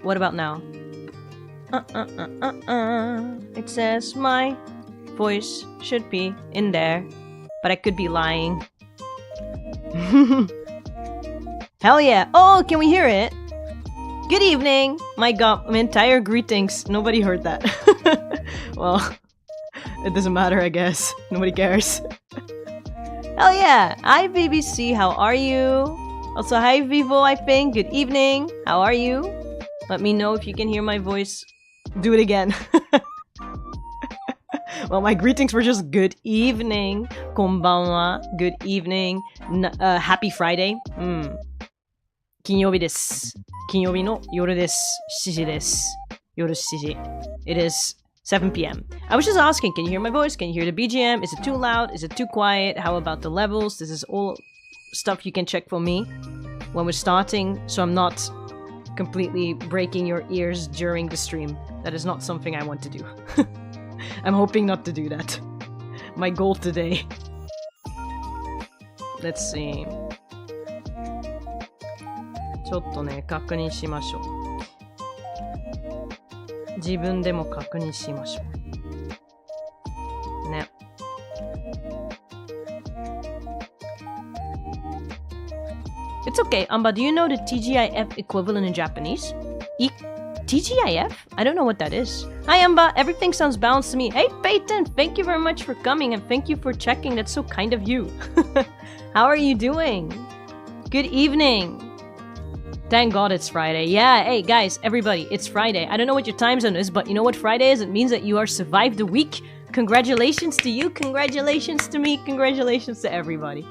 What about now? It says my voice should be in there, but I could be lying. Hell yeah! Oh, can we hear it? Good evening! My god, my entire greetings. Nobody heard that. Well, it doesn't matter, I guess. Nobody cares. Hell yeah! Hi BBC, how are you? Also, hi Vivo, I think. Good evening. How are you? Let me know if you can hear my voice. Do it again. Well, my greetings were just good evening. Konbanwa. Good evening. Happy Friday. 金曜日です。金曜日の夜です。7時です。夜7時。It is 7 p.m. I was just asking, can you hear my voice? Can you hear the BGM? Is it too loud? Is it too quiet? How about the levels? This is all stuff you can check for me when we're starting, so I'm not completely breaking your ears during the stream. That is not something I want to do. I'm hoping not to do that. My goal today. Let's see. ちょっとね、確認しましょう。自分でも確認しましょう。ね。It's okay. Anba, do you know the TGIF equivalent in Japanese? TGIF? I don't know what that is. Hi, Anba. Everything sounds balanced to me. Hey, Peyton. Thank you very much for coming and thank you for checking. That's so kind of you. How are you doing? Good evening. Thank God it's Friday. Yeah, hey, guys, everybody, it's Friday. I don't know what your time zone is, but you know what Friday is? It means that you are survived the week. Congratulations to you. Congratulations to me. Congratulations to everybody.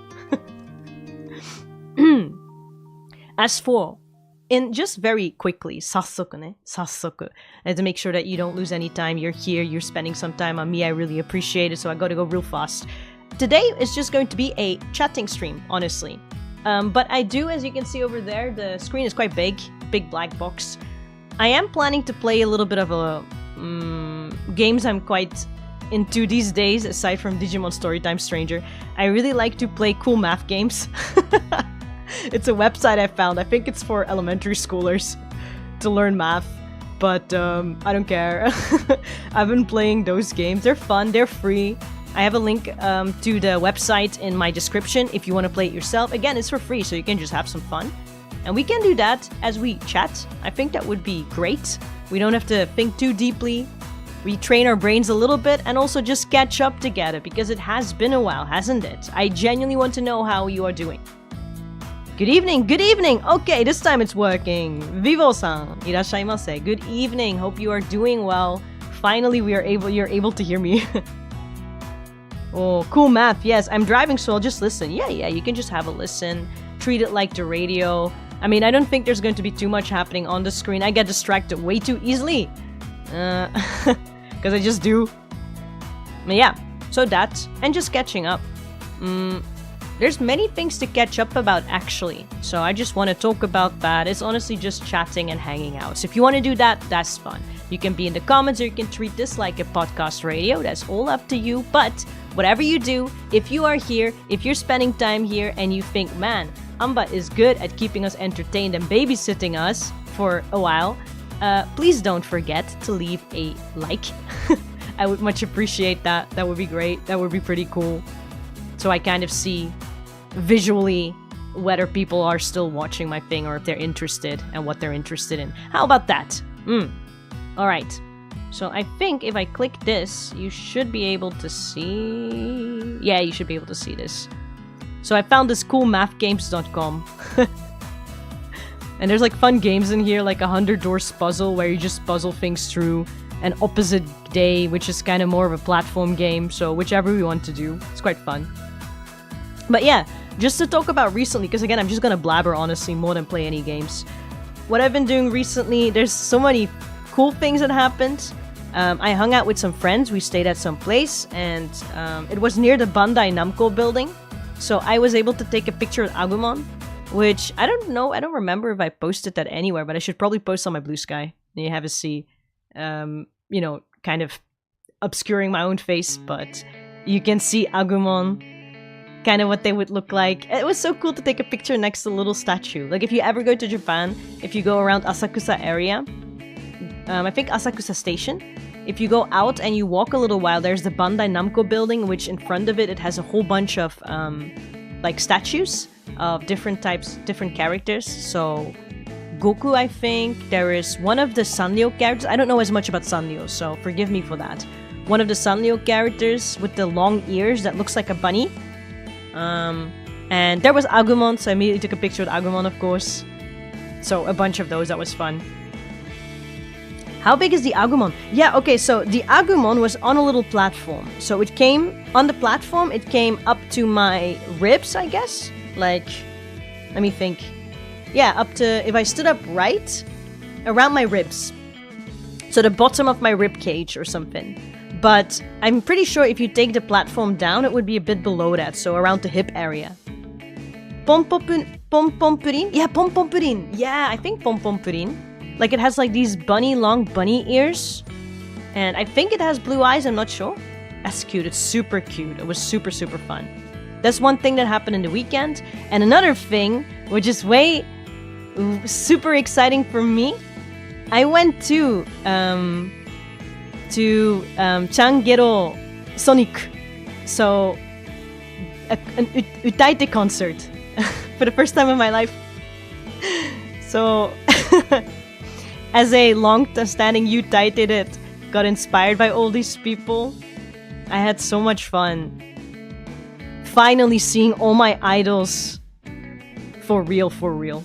As for, just very quickly, 早速ね, 早速, to make sure that you don't lose any time, you're here, you're spending some time on me, I really appreciate it, so I gotta go real fast. Today is just going to be a chatting stream, honestly. But I do, as you can see over there, the screen is quite big black box. I am planning to play a little bit of a games I'm quite into these days, aside from Digimon Storytime Stranger. I really like to play cool math games. It's a website I found. I think it's for elementary schoolers to learn math, but I don't care. I've been playing those games. They're fun, they're free. I have a link to the website in my description if you want to play it yourself. Again, it's for free, so you can just have some fun. And we can do that as we chat. I think that would be great. We don't have to think too deeply. We train our brains a little bit and also just catch up together because it has been a while, hasn't it? I genuinely want to know how you are doing. Good evening, good evening! Okay, this time it's working. Vivo-san, irashaimase. Good evening, hope you are doing well. Finally, you're able to hear me. Oh, cool math. Yes, I'm driving, so I'll just listen. Yeah, you can just have a listen. Treat it like the radio. I mean, I don't think there's going to be too much happening on the screen. I get distracted way too easily. Because I just do. But yeah, so that. And just catching up. There's many things to catch up about, actually. So I just want to talk about that. It's honestly just chatting and hanging out. So if you want to do that, that's fun. You can be in the comments or you can treat this like a podcast radio. That's all up to you. But whatever you do, if you are here, if you're spending time here and you think, man, Anba is good at keeping us entertained and babysitting us for a while, please don't forget to leave a like. I would much appreciate that. That would be great. That would be pretty cool. So I kind of see visually whether people are still watching my thing or if they're interested and what they're interested in. How about that? Alright. So I think if I click this, you should be able to see... Yeah, you should be able to see this. So I found this cool mathgames.com. And there's like fun games in here, like a 100 Doors puzzle where you just puzzle things through. An Opposite Day, which is kind of more of a platform game. So whichever we want to do. It's quite fun. But yeah, just to talk about recently, because again, I'm just gonna blabber honestly more than play any games. What I've been doing recently, there's so many cool things that happened. I hung out with some friends, we stayed at some place, and it was near the Bandai Namco building. So I was able to take a picture of Agumon, which I don't know, I don't remember if I posted that anywhere, but I should probably post on my Blue Sky. And you have a see, you know, kind of obscuring my own face, but you can see Agumon, kind of what they would look like. It was so cool to take a picture next to a little statue. Like if you ever go to Japan, if you go around Asakusa area, I think Asakusa Station, if you go out and you walk a little while, there's the Bandai Namco building, which in front of it, it has a whole bunch of like statues of different types, different characters. So Goku, I think, there is one of the Sanrio characters. I don't know as much about Sanrio, so forgive me for that. One of the Sanrio characters with the long ears that looks like a bunny. And there was Agumon, so I immediately took a picture with Agumon, of course. So a bunch of those, that was fun. How big is the Agumon? Yeah, okay, so the Agumon was on a little platform. So it came, on the platform, it came up to my ribs, I guess? Like, let me think. Yeah, up to, if I stood up right, around my ribs. So the bottom of my rib cage or something. But I'm pretty sure if you take the platform down, it would be a bit below that, so around the hip area. Pom-pom-purin? Yeah, pom-pom-purin. Yeah, I think pom-pom-purin. Like, it has like these long bunny ears. And I think it has blue eyes, I'm not sure. That's cute, it's super cute. It was super, super fun. That's one thing that happened in the weekend. And another thing, which is way super exciting for me, I went to Changero Sonic. So, an Youtaite concert for the first time in my life. So, as a long-standing Youtaite that got inspired by all these people, I had so much fun. Finally seeing all my idols for real, for real.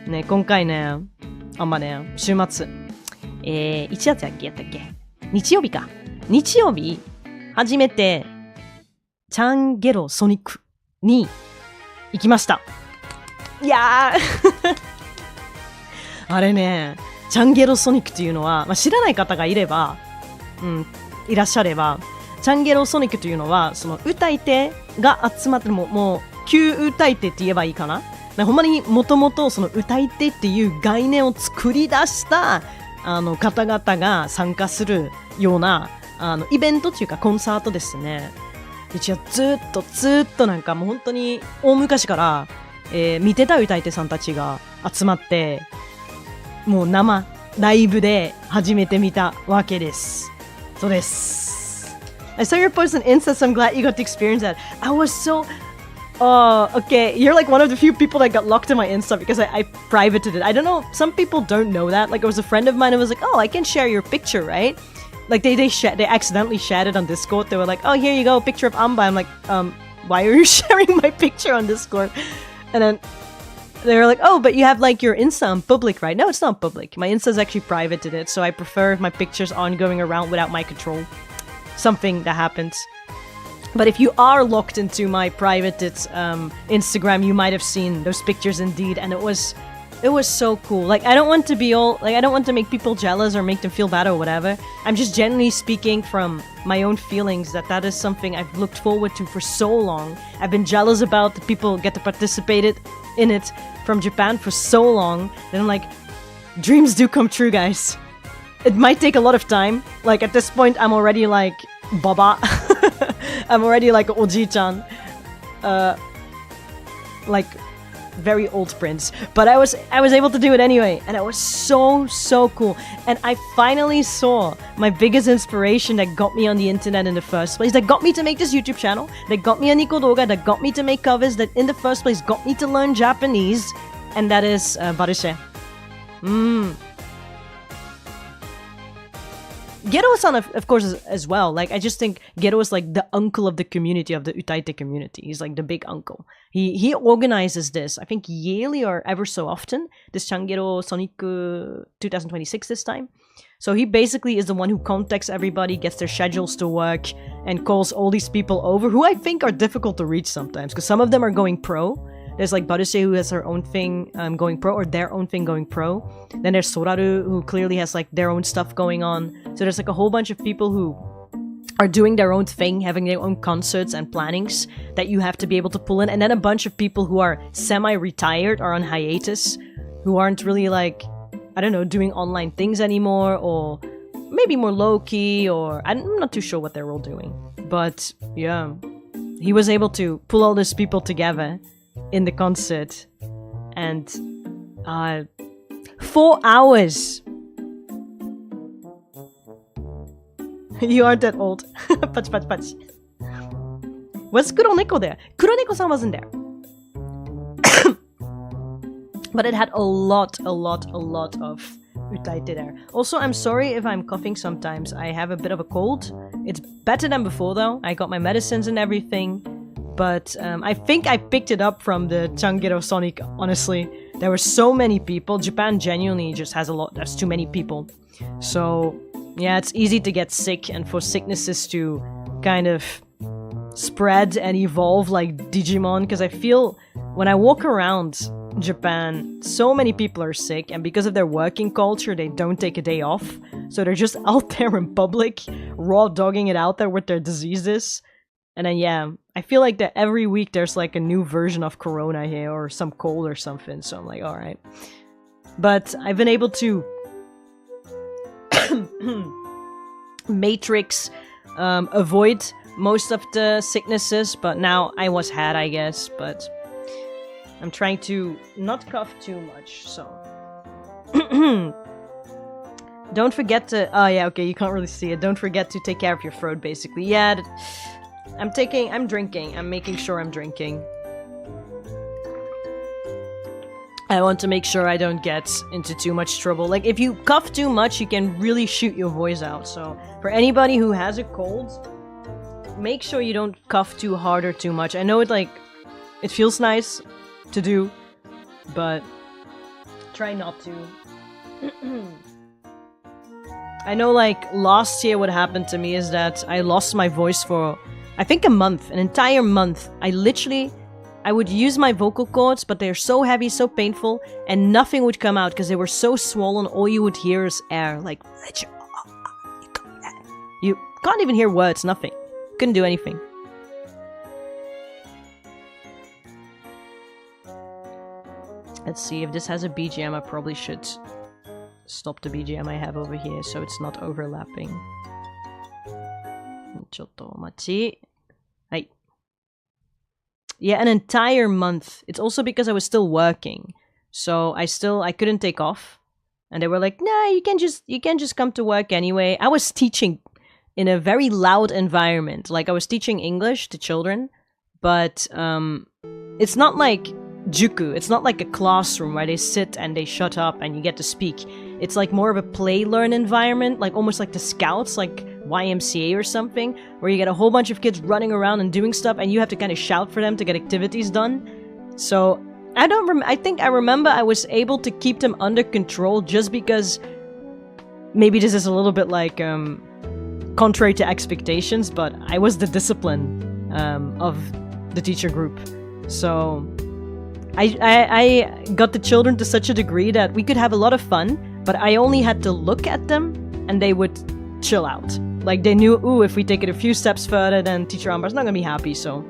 ね、今回ね、あんまね、週末、いつやったっけ日曜日か。日曜日、初めて、チャンゲロソニックに行きました。いやーあれね、チャンゲロソニックっていうのは、まあ、知らない方がいれば、いらっしゃれば、チャンゲロソニックというのは、その歌い手が集まってもう旧歌い手って言えばいいかな。ほんまにもともとその歌い手っていう概念を作り出した方々が参加するようなイベントっていうかコンサートですね。一応ずっとなんかもう本当に大昔から、見てた歌い手さんたちが集まってもう生ライブで初めて見たわけです。そうです。I saw your post on Insta, so I'm glad you got to experience that. I was so... Oh, okay. You're like one of the few people that got locked in my Insta because I privated it. I don't know. Some people don't know that. Like, it was a friend of mine who was like, oh, I can share your picture, right? Like, they accidentally shared it on Discord. They were like, oh, here you go, picture of Anba. I'm like, why are you sharing my picture on Discord? And then they were like, oh, but you have like your Insta on public, right? No, it's not public. My Insta's actually privated it. So I prefer if my pictures aren't going around without my control. Something that happens. But if you are locked into my privated Instagram, you might have seen those pictures indeed, and it was so cool. Like, I don't want to make people jealous or make them feel bad or whatever. I'm just genuinely speaking from my own feelings that is something I've looked forward to for so long. I've been jealous about the people get to participate in it from Japan for so long. Then I'm like, dreams do come true, guys. It might take a lot of time. Like, at this point, I'm already like, Baba. I'm already like Oji-chan. Like very old prince. But I was able to do it anyway. And it was so cool. And I finally saw my biggest inspiration that got me on the internet in the first place. That got me to make this YouTube channel. That got me a Nico Doga. That got me to make covers. That in the first place got me to learn Japanese. And that is Français. Gero-san, of course, as well. Like, I just think Gero is like the uncle of the community, of the Youtaite community. He's like the big uncle. He organizes this, I think, yearly or ever so often. This Changero Sonic 2026 this time. So he basically is the one who contacts everybody, gets their schedules to work, and calls all these people over, who I think are difficult to reach sometimes, because some of them are going pro. There's like Baruche, who has her own thing going pro, or their own thing going pro. Then there's Soraru, who clearly has like their own stuff going on. So there's like a whole bunch of people who are doing their own thing, having their own concerts and plannings that you have to be able to pull in. And then a bunch of people who are semi-retired or on hiatus, who aren't really like, I don't know, doing online things anymore, or maybe more low-key, or I'm not too sure what they're all doing. But yeah, he was able to pull all these people together in the concert, and 4 hours. You aren't that old. Patch, patch, patch. Was Kuroneko there? Kuroneko-san wasn't there. But it had a lot of Youtaite there. Also, I'm sorry if I'm coughing sometimes. I have a bit of a cold. It's better than before though. I got my medicines and everything. But I think I picked it up from the Changero Sonic, honestly. There were so many people. Japan genuinely just has a lot. There's too many people. So, yeah, it's easy to get sick and for sicknesses to kind of spread and evolve like Digimon. Because I feel when I walk around Japan, so many people are sick. And because of their working culture, they don't take a day off. So they're just out there in public, raw dogging it out there with their diseases. And then, yeah, I feel like that every week there's like a new version of Corona here or some cold or something. So I'm like, all right. But I've been able to matrix avoid most of the sicknesses. But now I had, I guess. But I'm trying to not cough too much. So don't forget to... Oh, yeah, okay, you can't really see it. Don't forget to take care of your throat, basically. Yeah, I'm drinking. I'm making sure I'm drinking. I want to make sure I don't get into too much trouble. Like, if you cough too much, you can really shoot your voice out. So, for anybody who has a cold, make sure you don't cough too hard or too much. I know it feels nice to do, but try not to. I know, like, last year what happened to me is that I lost my voice for... I think an entire month. I would use my vocal cords, but they're so heavy, so painful, and nothing would come out because they were so swollen. All you would hear is air, like, you can't even hear words, nothing. Couldn't do anything. Let's see, if this has a BGM, I probably should stop the BGM I have over here so it's not overlapping. ちょっとお待ち。はい。Yeah, an entire month. It's also because I was still working. So I couldn't take off. And they were like, nah, you can just come to work anyway. I was teaching in a very loud environment. Like, I was teaching English to children. But it's not like juku. It's not like a classroom where they sit and they shut up and you get to speak. It's like more of a play-learn environment. Like, almost like the Scouts, like YMCA or something, where you get a whole bunch of kids running around and doing stuff, and you have to kind of shout for them to get activities done. So I remember I was able to keep them under control just because maybe this is a little bit like contrary to expectations, but I was the discipline of the teacher group. So I got the children to such a degree that we could have a lot of fun, but I only had to look at them and they would chill out. Like, they knew, ooh, if we take it a few steps further, then teacher Anba's not gonna be happy, so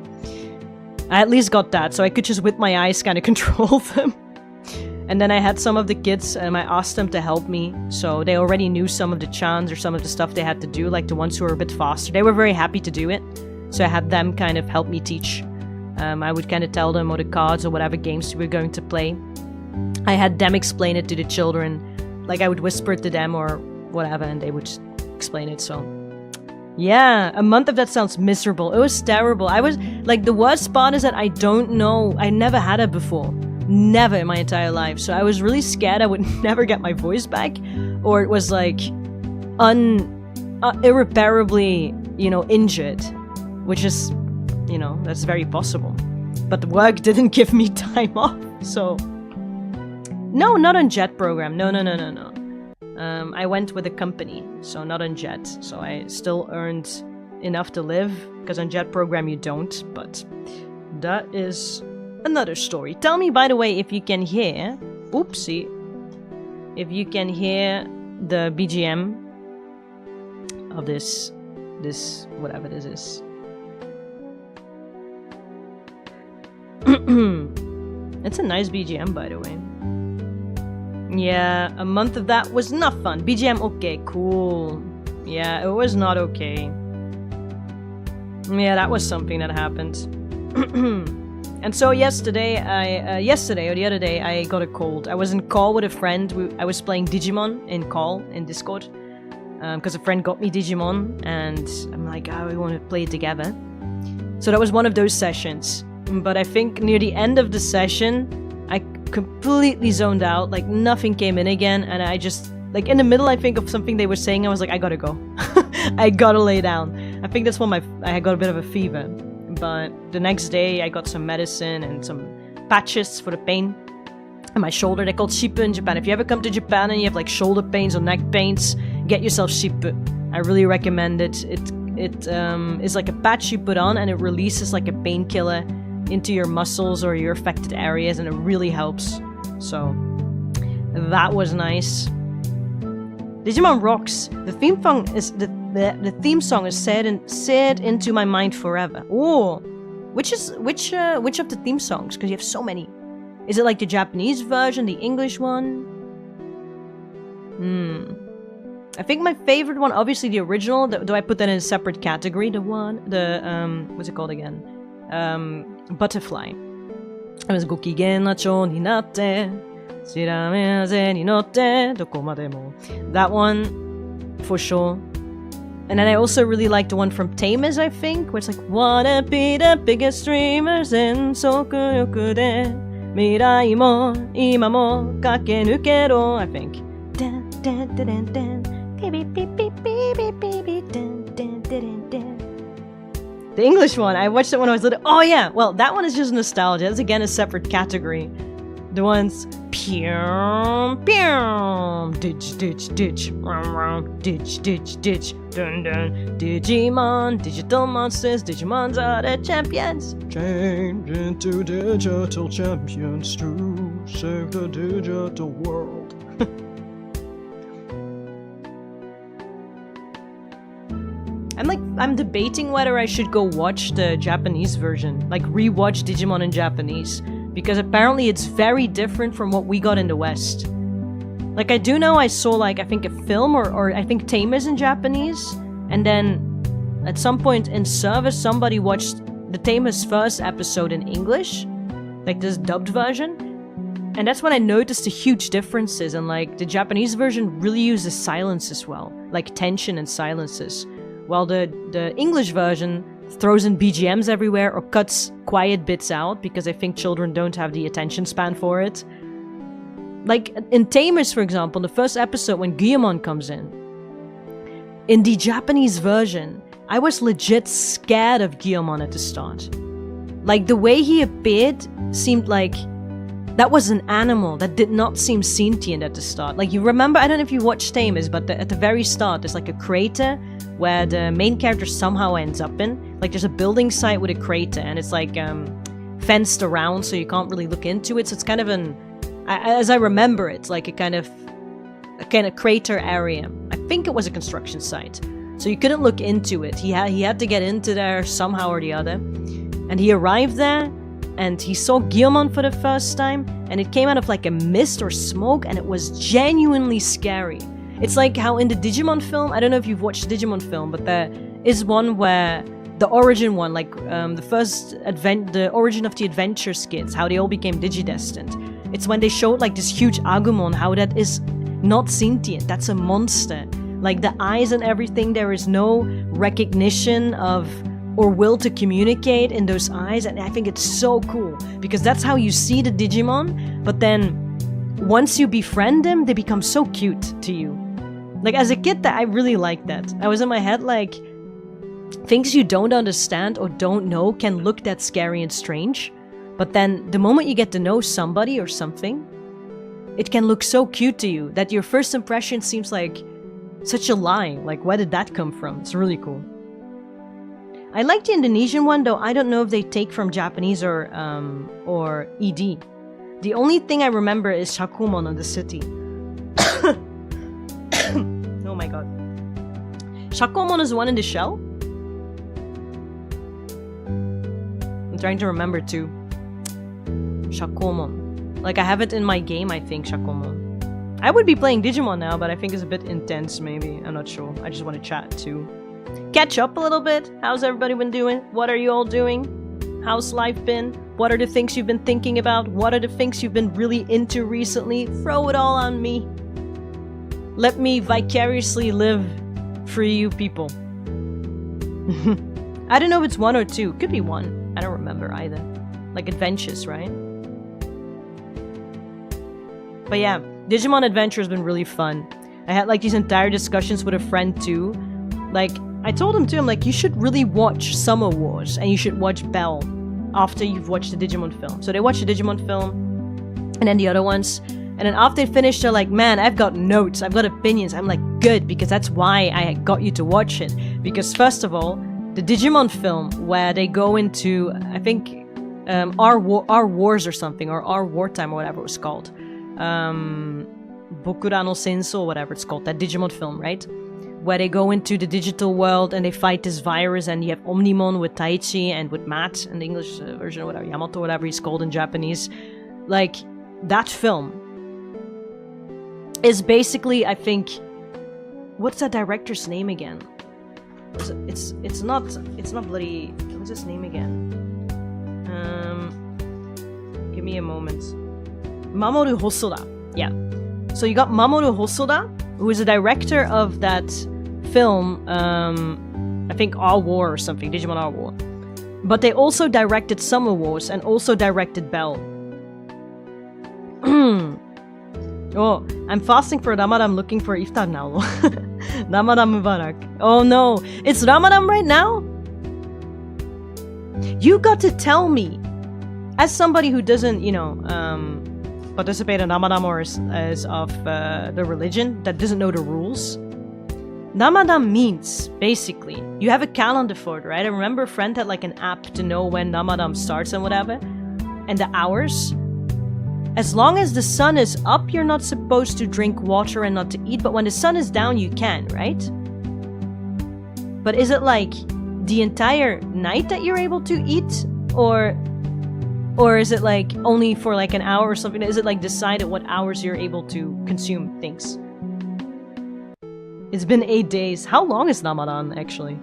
I at least got that, so I could just with my eyes kind of control them. And then I had some of the kids, I asked them to help me, so they already knew some of the chants or some of the stuff they had to do, like the ones who were a bit faster. They were very happy to do it. So I had them kind of help me teach. I would kind of tell them all the cards or whatever games we were going to play. I had them explain it to the children. Like I would whisper it to them or whatever and they would explain it. So yeah, a month of that sounds miserable. It was terrible. I was like, the worst part is that I don't know. I never had it before. Never in my entire life. So I was really scared I would never get my voice back, or it was like irreparably, injured, which is, that's very possible. But the work didn't give me time off, so no, not on JET program. No. I went with a company, so not on JET. So I still earned enough to live, because on JET program you don't, but that is another story. Tell me, by the way, if you can hear... Oopsie. If you can hear the BGM of this... whatever this is. It's a nice BGM, by the way. Yeah, a month of that was not fun. BGM, okay, cool. Yeah, it was not okay. Yeah, that was something that happened. And so yesterday or the other day, I got a cold. I was in call with a friend. I was playing Digimon in call, in Discord. Because a friend got me Digimon, and I'm like, we want to play it together. So that was one of those sessions. But I think near the end of the session, I completely zoned out. Like, nothing came in again, and I just... Like, in the middle, I think, of something they were saying, I was like, I gotta go. I gotta lay down. I think that's when I got a bit of a fever. But the next day, I got some medicine and some patches for the pain. And my shoulder, they're called shippu in Japan. If you ever come to Japan and you have like shoulder pains or neck pains, get yourself shippu. I really recommend it. It is like a patch you put on and it releases like a painkiller into your muscles or your affected areas, and it really helps. So that was nice. Digimon rocks. The theme song is the theme song is seared into my mind forever. Oh, which of the theme songs? Because you have so many. Is it like the Japanese version, the English one? I think my favorite one, obviously the original. Do I put that in a separate category? What's it called again? Butterfly. It was Gokigen nacho ni natte, shirame ni notte, dokomademo. That one, for sure. And then I also really like the one from Tamers, I think, where it's like, wanna be the biggest streamers in sokuyoku de, mirai mo, ima mo, kakenukeru, I think. Dun, dun, dun, dun, dun. The English one, I watched it when I was little. Oh yeah, well, that one is just nostalgia. That's again a separate category. The ones, pew, pew, ditch, ditch, ditch, ditch, ditch, ditch, dun dun. Digimon, digital monsters, Digimons are the champions. Change into digital champions to save the digital world. I'm debating whether I should go watch the Japanese version, like rewatch Digimon in Japanese, because apparently it's very different from what we got in the West. Like, I do know I saw, like, I think a film or I think Tamers in Japanese, and then at some point in service somebody watched the Tamers first episode in English, like this dubbed version, and that's when I noticed the huge differences, and like the Japanese version really uses silence as well, like tension and silences. While the English version throws in BGMs everywhere or cuts quiet bits out because I think children don't have the attention span for it. Like in Tamers, for example, the first episode when Guillemon comes in the Japanese version, I was legit scared of Guillemon at the start. Like the way he appeared seemed like that was an animal that did not seem sentient at the start. Like, you remember, I don't know if you watched Tamers, but at the very start, there's like a crater where the main character somehow ends up in. Like, there's a building site with a crater, and it's like fenced around, so you can't really look into it. So it's kind of as I remember, it's like a kind of crater area. I think it was a construction site, so you couldn't look into it. He had to get into there somehow or the other, and he arrived there. And he saw Guillemon for the first time, and it came out of like a mist or smoke, and it was genuinely scary. It's like how in the Digimon film, I don't know if you've watched the Digimon film, but there is one where the origin one, like the origin of the adventure skins, how they all became digidestined. It's when they showed like this huge Agumon, how that is not sentient, that's a monster. Like the eyes and everything, there is no recognition of or will to communicate in those eyes, and I think it's so cool because that's how you see the Digimon, but then once you befriend them, they become so cute to you. Like as a kid, I really liked that. I was in my head like, things you don't understand or don't know can look that scary and strange, but then the moment you get to know somebody or something, it can look so cute to you that your first impression seems like such a lie. Like, where did that come from? It's really cool. I like the Indonesian one, though I don't know if they take from Japanese or ED. The only thing I remember is Shakumon in the city. Oh my god. Shakumon is the one in the shell? I'm trying to remember too. Shakumon. Like, I have it in my game, I think, Shakumon. I would be playing Digimon now, but I think it's a bit intense, maybe. I'm not sure. I just want to chat too. Catch up a little bit. How's everybody been doing? What are you all doing? How's life been? What are the things you've been thinking about? What are the things you've been really into recently? Throw it all on me. Let me vicariously live for you people. I don't know if it's 1 or 2. Could be 1. I don't remember either. Like Adventures, right? But yeah, Digimon Adventure has been really fun. I had like these entire discussions with a friend too. Like, I told him too, I'm like, you should really watch Summer Wars and you should watch Bell after you've watched the Digimon film. So they watched the Digimon film and then the other ones. And then after they finished, they're like, man, I've got notes, I've got opinions. I'm like, good, because that's why I got you to watch it. Because first of all, the Digimon film where they go into, I think, our wars or something, or our wartime or whatever it was called. Bokura no Senso or whatever it's called, that Digimon film, right? Where they go into the digital world and they fight this virus, and you have Omnimon with Taichi and with Matt in the English version or whatever, Yamato, whatever he's called in Japanese. Like, that film is basically, I think, what's that director's name again? It's not bloody, what's his name again? Give me a moment. Mamoru Hosoda. Yeah. So you got Mamoru Hosoda, who is the director of that film, I think Our War or something, Digimon Our War. But they also directed Summer Wars and also directed Bell. Oh, I'm fasting for Ramadan, looking for iftar now. Ramadan Mubarak. Oh no, it's Ramadan right now? You got to tell me, as somebody who doesn't, you know, participate in Ramadan or as of the religion, that doesn't know the rules. Ramadan means, basically, you have a calendar for it, right? I remember a friend had like an app to know when Ramadan starts and whatever, and the hours. As long as the sun is up, you're not supposed to drink water and not to eat, but when the sun is down, you can, right? But is it like the entire night that you're able to eat? Or is it like only for like an hour or something? Is it like decided what hours you're able to consume things? It's been 8 days. How long is Ramadan, actually?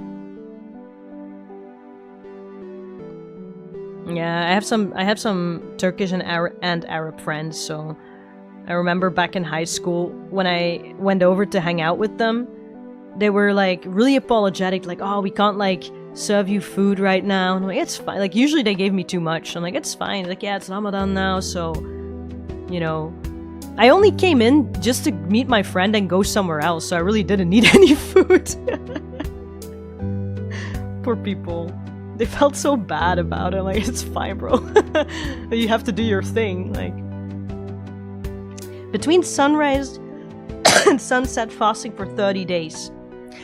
Yeah, I have some Turkish and Arab friends, so I remember back in high school when I went over to hang out with them, they were like really apologetic, like, oh, we can't like serve you food right now. And I'm like, it's fine. Like, usually they gave me too much. I'm like, it's fine. Like, yeah, it's Ramadan now, so, you know, I only came in just to meet my friend and go somewhere else, so I really didn't need any food. Poor people. They felt so bad about it. Like, it's fine, bro. You have to do your thing. Like, between sunrise and sunset, fasting for 30 days.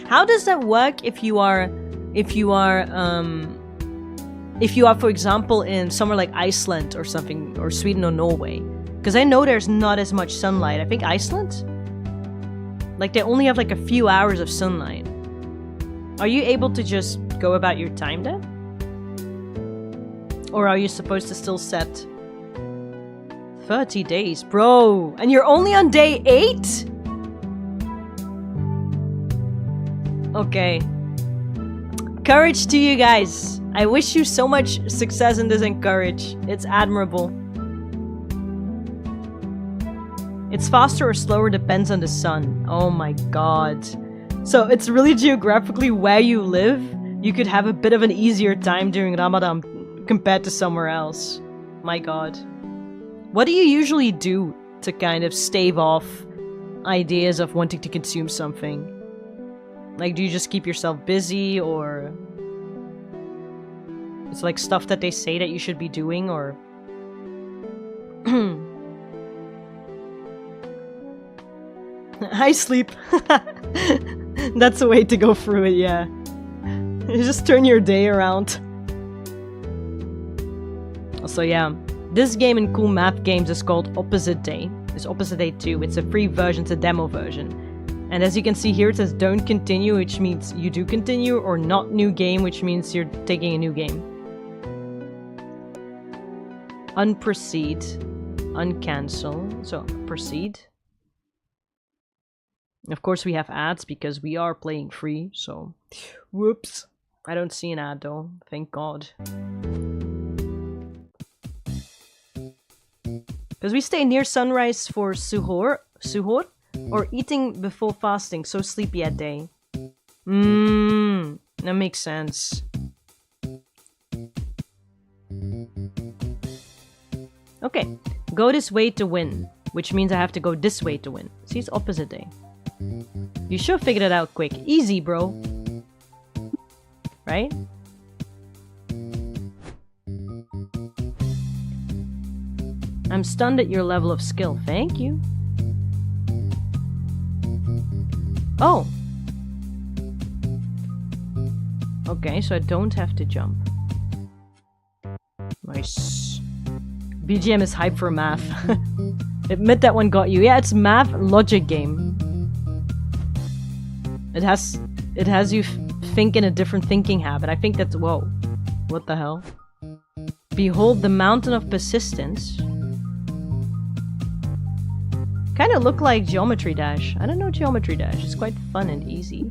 How does that work if you are, for example, in somewhere like Iceland or something, or Sweden or Norway? Because I know there's not as much sunlight. I think Iceland, like, they only have like a few hours of sunlight. Are you able to just go about your time then? Or are you supposed to still set 30 days? Bro, and you're only on day 8? Courage to you guys. I wish you so much success in this and courage. It's admirable. It's faster or slower depends on the sun. Oh my god. So it's really geographically where you live. You could have a bit of an easier time during Ramadan compared to somewhere else. My god. What do you usually do to kind of stave off ideas of wanting to consume something? Like, do you just keep yourself busy, or it's like stuff that they say that you should be doing, or I sleep. That's a way to go through it, yeah. You just turn your day around. So yeah, this game in cool math games is called Opposite Day. It's Opposite Day 2. It's a free version, it's a demo version. And as you can see here, it says don't continue, which means you do continue, or not new game, which means you're taking a new game. Unproceed. Uncancel. So, proceed. Of course we have ads because we are playing free, so... Whoops. I don't see an ad though, thank god. Because we stay near sunrise for suhoor, or eating before fasting, so sleepy at day. That makes sense. Okay, go this way to win, which means I have to go this way to win. See, it's opposite day. You should figure it out quick. Easy, bro. Right? I'm stunned at your level of skill. Thank you. Oh. Okay, so I don't have to jump. Nice. BGM is hype for math. Admit that one got you. Yeah, it's math logic game. It has you think in a different thinking habit. I think that's... Whoa. What the hell? Behold the mountain of persistence. Kind of look like Geometry Dash. I don't know Geometry Dash. It's quite fun and easy.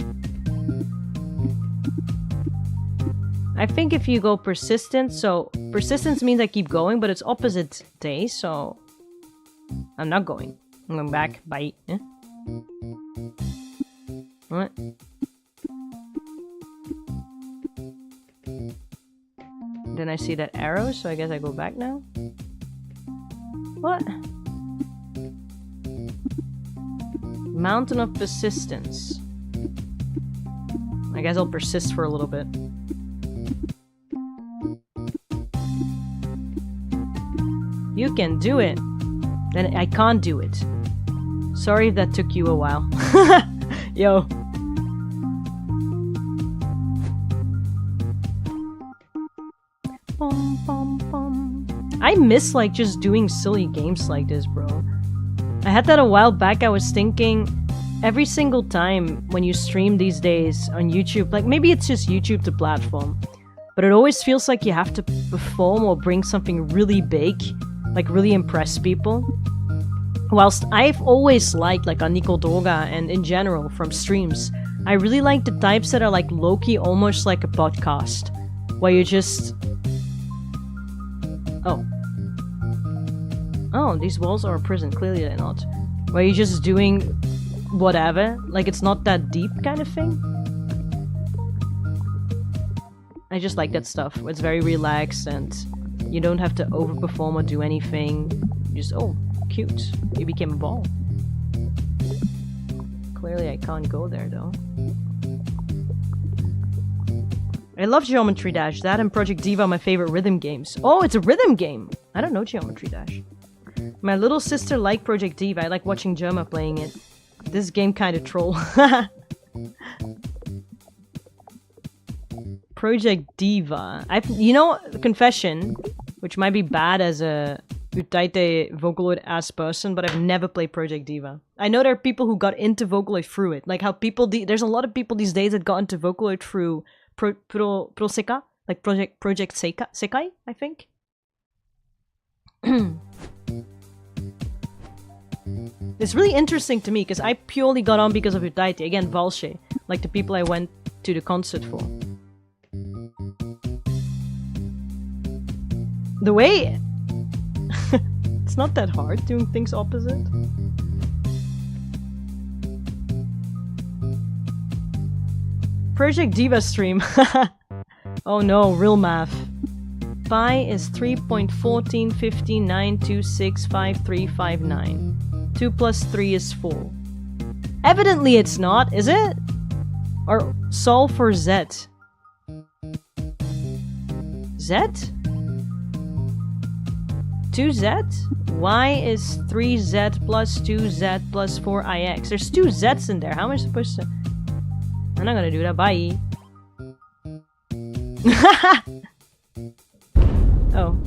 I think if you go persistent, so persistence means I keep going, but it's opposite day, so I'm not going. I'm going back. Bye. Eh? What? Then I see that arrow, so I guess I go back now. What? Mountain of persistence. I guess I'll persist for a little bit. You can do it. Then I can't do it. Sorry if that took you a while. Yo. I miss like just doing silly games like this, bro. I had that a while back. I was thinking every single time when you stream these days on YouTube, like maybe it's just YouTube the platform, but it always feels like you have to perform or bring something really big, like really impress people. Whilst I've always liked like Aniko Doga and in general from streams, I really like the types that are like low-key, almost like a podcast, where you just... Oh, these walls are a prison. Clearly they're not. Where you're just doing whatever. Like, it's not that deep kind of thing. I just like that stuff. It's very relaxed and you don't have to overperform or do anything. You just, oh, cute. You became a ball. Clearly I can't go there, though. I love Geometry Dash. That and Project Diva are my favorite rhythm games. Oh, it's a rhythm game! I don't know Geometry Dash. My little sister liked Project Diva. I like watching Germa playing it. This game kind of troll. Project Diva. You know, confession, which might be bad as a Youtaite Vocaloid-ass person, but I've never played Project Diva. I know there are people who got into Vocaloid through it. Like how people... There's a lot of people these days that got into Vocaloid through Pro Seika? Like Project Sekai, I think? It's really interesting to me, because I purely got on because of Youtaite. Again, Valshe. Like the people I went to the concert for. The way... It's not that hard doing things opposite. Project Diva stream. Oh no, real math. Pi is 3.141592653539. 2 plus 3 is 4. Evidently it's not, is it? Or solve for Z. Z? 2Z? Y is 3Z plus 2Z plus 4IX. There's 2 Z's in there. How am I supposed to... I'm not gonna do that. Bye. Oh.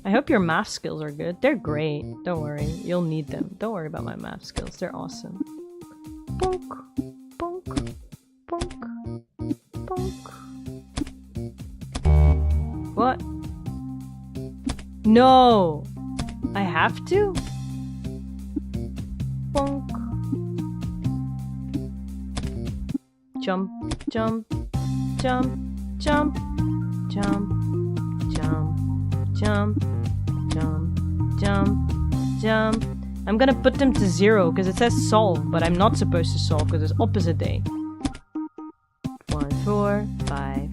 I hope your math skills are good. They're great. Don't worry. You'll need them. Don't worry about my math skills. They're awesome. Bonk. Bonk. Bonk. Bonk. What? No! I have to? Bonk. Jump, jump, jump, jump, jump, jump, jump, jump, jump, jump. I'm gonna put them to 0 because it says solve, but I'm not supposed to solve because it's opposite day. 1, 4, 5,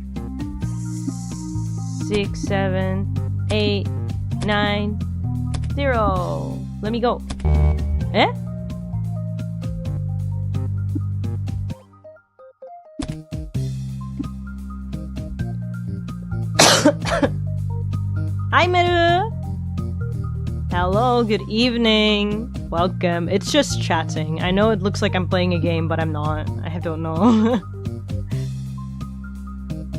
6, 7, 8, 9, 0. Let me go. Eh? Hi Meru! Hello, good evening. Welcome. It's just chatting. I know it looks like I'm playing a game, but I'm not. I don't know.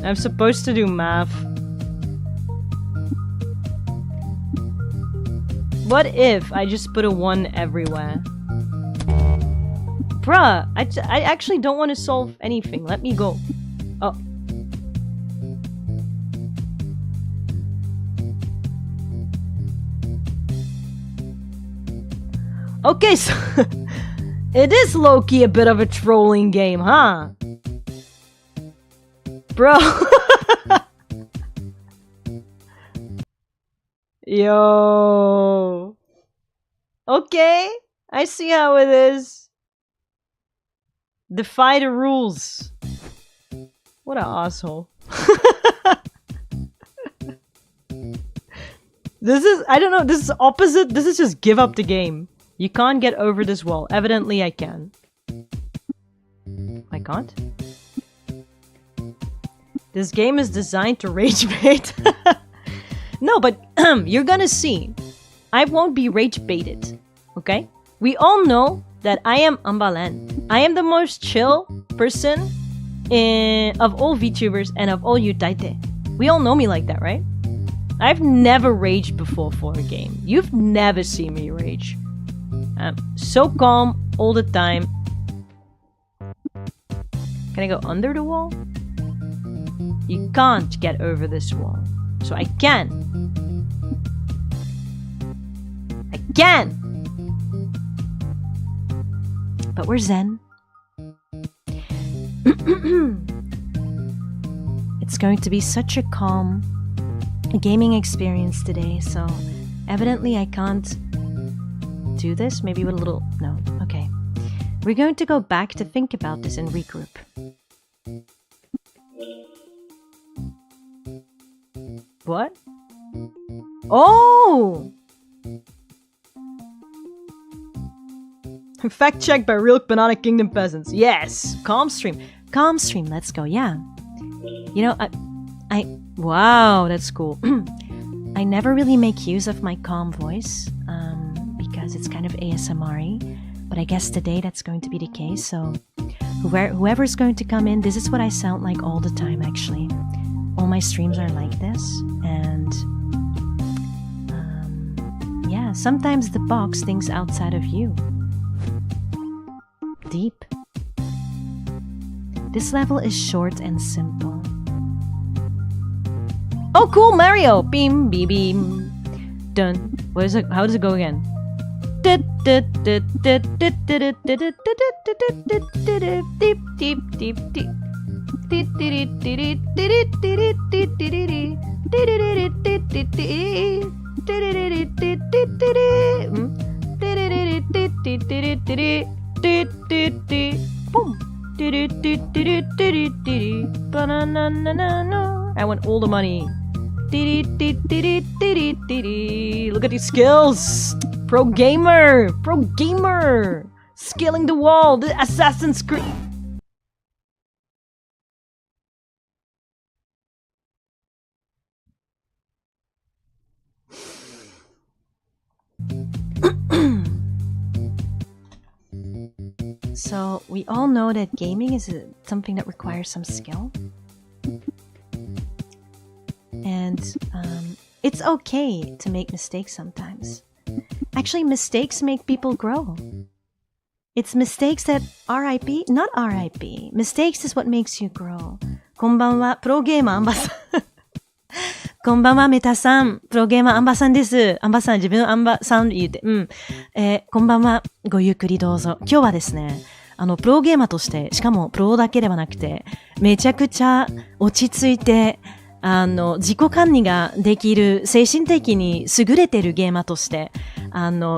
I'm supposed to do math. What if I just put a 1 everywhere? Bruh, I actually don't want to solve anything. Let me go. Oh. Okay, so it is low-key a bit of a trolling game, huh? Bro. Yo. Okay, I see how it is. Defy the rules. What an asshole. This is, I don't know, this is opposite. This is just give up the game. You can't get over this wall. Evidently, I can. I can't? This game is designed to rage bait. No, but you're gonna see. I won't be rage baited. Okay? We all know that I am AnbaLen. I am the most chill person of all VTubers and of all Youtaite. We all know me like that, right? I've never raged before for a game. You've never seen me rage. I'm so calm all the time. Can I go under the wall? You can't get over this wall. So I can. I can! But we're zen. It's going to be such a calm gaming experience today, so evidently I can't do this. Maybe with a little... No. Okay. We're going to go back to think about this and regroup. What? Oh! Fact checked by real Banana Kingdom peasants. Yes! Calm stream. Calm stream, let's go. Yeah. You know, wow, that's cool. I never really make use of my calm voice, because it's kind of ASMR-y, but I guess today that's going to be the case, so whoever's going to come in, this is what I sound like all the time, actually. All my streams are like this, and yeah, sometimes the box thinks outside of you. Deep. This level is short and simple. Oh, cool, Mario! Beam, beam, beam. Done. What is it? How does it go again? Deep, deep, deep, deep. I want all the money. Look at these skills. Pro gamer. Scaling the wall. The Assassin's Creed. So we all know that gaming is something that requires some skill. And it's okay to make mistakes sometimes. Actually, mistakes make people grow. It's mistakes that RIP? Not RIP. Mistakes is what makes you grow. こんばんは、プロゲーマーアンバさん。こんばんは、メタさん。プロゲーマーアンバさんです。アンバさん、自分アンバさん言うて。こんばんは。ごゆっくりどうぞ。今日はですね、プロゲーマーとして、しかもプロだけではなくて、めちゃくちゃ落ち着いて、自己管理ができる、精神的に優れているゲーマーとして、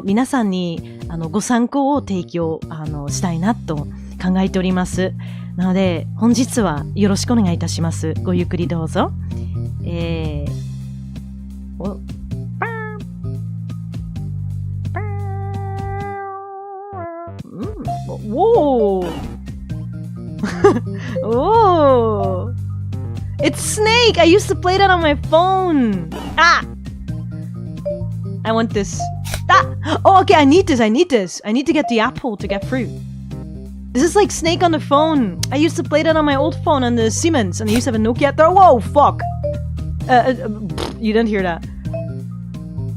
皆さんに、ご参考を提供、したいなと考えております。なので、本日はよろしくお願いいたします。ごゆっくりどうぞ。Whoa! Whoa! It's Snake! I used to play that on my phone! Ah! I want this. Ah! Oh, okay, I need this. I need to get the apple to get fruit. This is like Snake on the phone. I used to play that on my old phone on the Siemens, and I used to have a Nokia there. Whoa, fuck! You didn't hear that.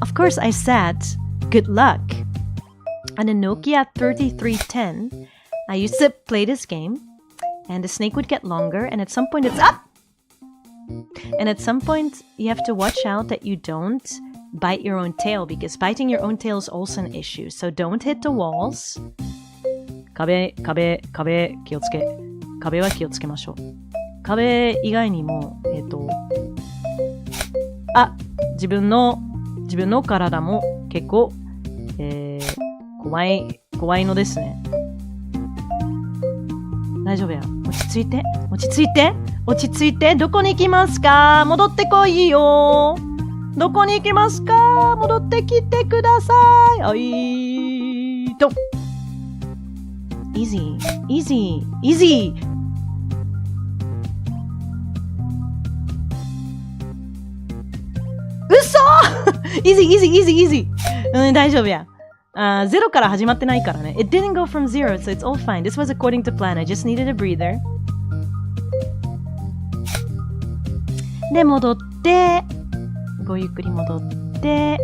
Of course, I said, good luck. On a Nokia 3310, I used to play this game, and the snake would get longer, and at some point it's up! And at some point, you have to watch out that you don't bite your own tail, because biting your own tail is also an issue. So don't hit the walls. 壁、気をつけ。壁は気をつけましょう。壁以外にも、自分の体も結構、怖いのですね。大丈夫や。落ち着いて。どこに行きますか？戻ってこいよ。どこに行きますか？戻ってきてください。はいと。Easy.嘘easy. 大丈夫や。ゼロから始まってないからね。It didn't go from zero, so it's all fine. This was according to plan. I just needed a breather. で、戻って、ごゆっくり戻って、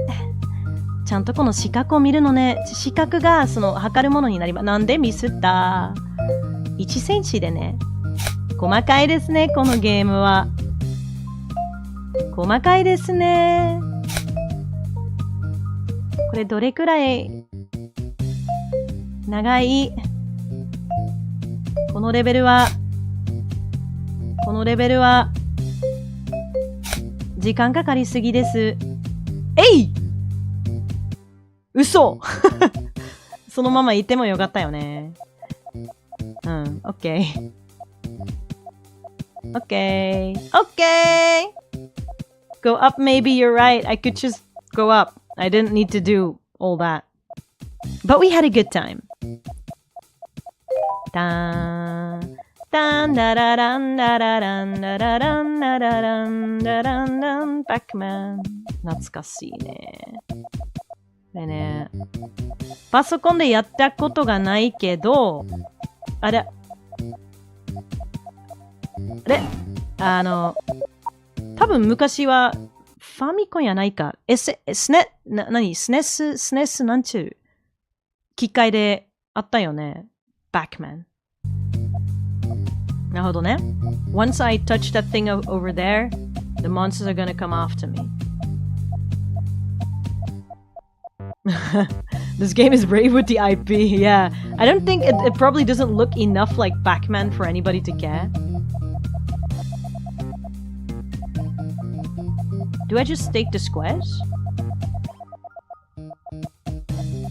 ちゃんとこの四角を見るのね。四角がその測るものになります。なんでミスった ?1 センチでね。細かいですね、このゲームは。細かいですね。これどれくらい長い？このレベルは時間かかりすぎです。嘘そのままいてもよかったよね。OK Go up, maybe you're right. I could just go up. I didn't need to do all that. But we had a good time. Pac-Man 懐かしいね。でね、パソコンでやったことがないけど、あれ多分昔はファミコンやないか。スネスなんちゅう機械であったよね。Pac-Man。なるほどね。Once I touch that thing over there, the monsters are gonna come after me. This game is brave with the IP. Yeah. I don't think it probably doesn't look enough like Pac-Man for anybody to care. Do I just stake the squares?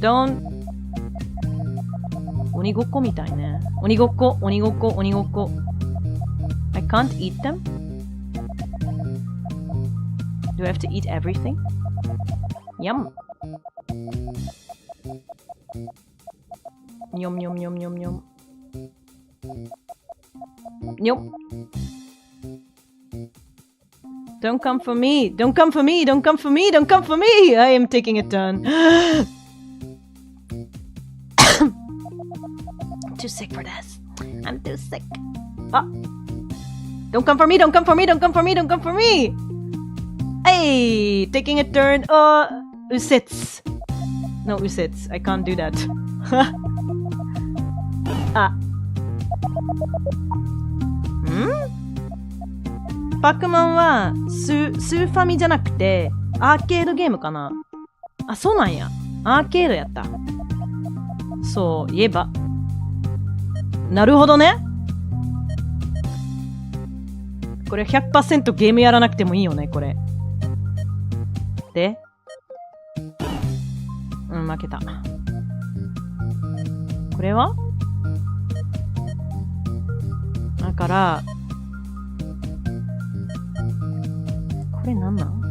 Don't... 鬼ごっこみたいね。鬼ごっこ、鬼ごっこ、鬼ごっこ。I can't eat them? Do I have to eat everything? Yum. Yum, yum, yum, yum, yum. Yum. Don't come for me. Don't come for me. Don't come for me. Don't come for me. I am taking a turn. I'm too sick for this. I'm too sick. Ah. Don't come for me. Don't come for me. Don't come for me. Don't come for me. Hey, taking a turn. Usits. No, usits. I can't do that. Ah.パックマンはスーファミじゃなくてアーケードゲームかな。あ、そうなんや。アーケードやった。そういえば。なるほどね。これ 100% ゲームやらなくてもいいよね、これ。で、負けた。これはだから、これなんなん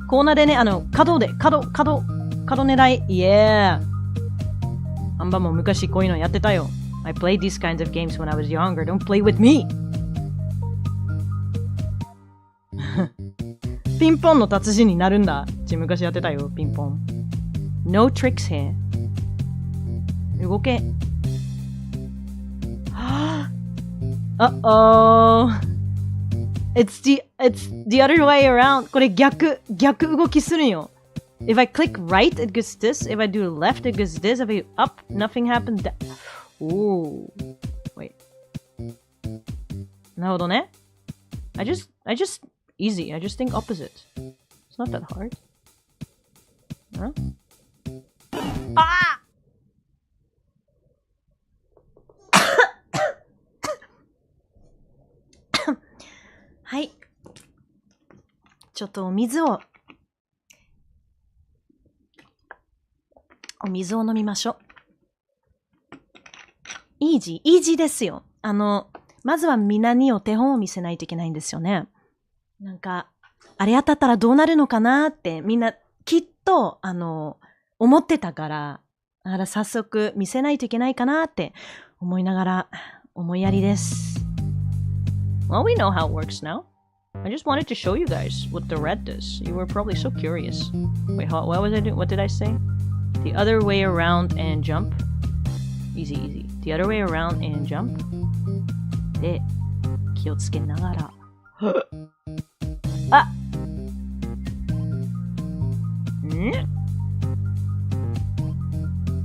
コーナーでね、角狙い。イエー。アンバも昔こういうのやってたよ。I played these kinds of games when I was younger. Don't play with me! ピンポンの達人になるんだ。昔やってたよ、ピンポン。No tricks here. 動け。Uh-oh. It's the other way around. これ逆動きするんよ。If I click right, it goes this. If I do left, it goes this. If I do up, nothing happens. Ooh. Wait. なるほどね。I just easy. I just think opposite. It's not that hard. Huh? Ah! はい。ちょっとお水を飲みましょう。イージーですよ。まずはみんなにお手本を見せないといけないんですよね。なんか、あれ当たったらどうなるのかなってみんなきっと、思ってたから、だから早速見せないといけないかなって思いながら、思いやりです。Well, we know how it works now. I just wanted to show you guys what the red does. You were probably so curious. Wait, what was I doing? What did I say? The other way around and jump. Easy. The other way around and jump. で、気をつけながら。あ！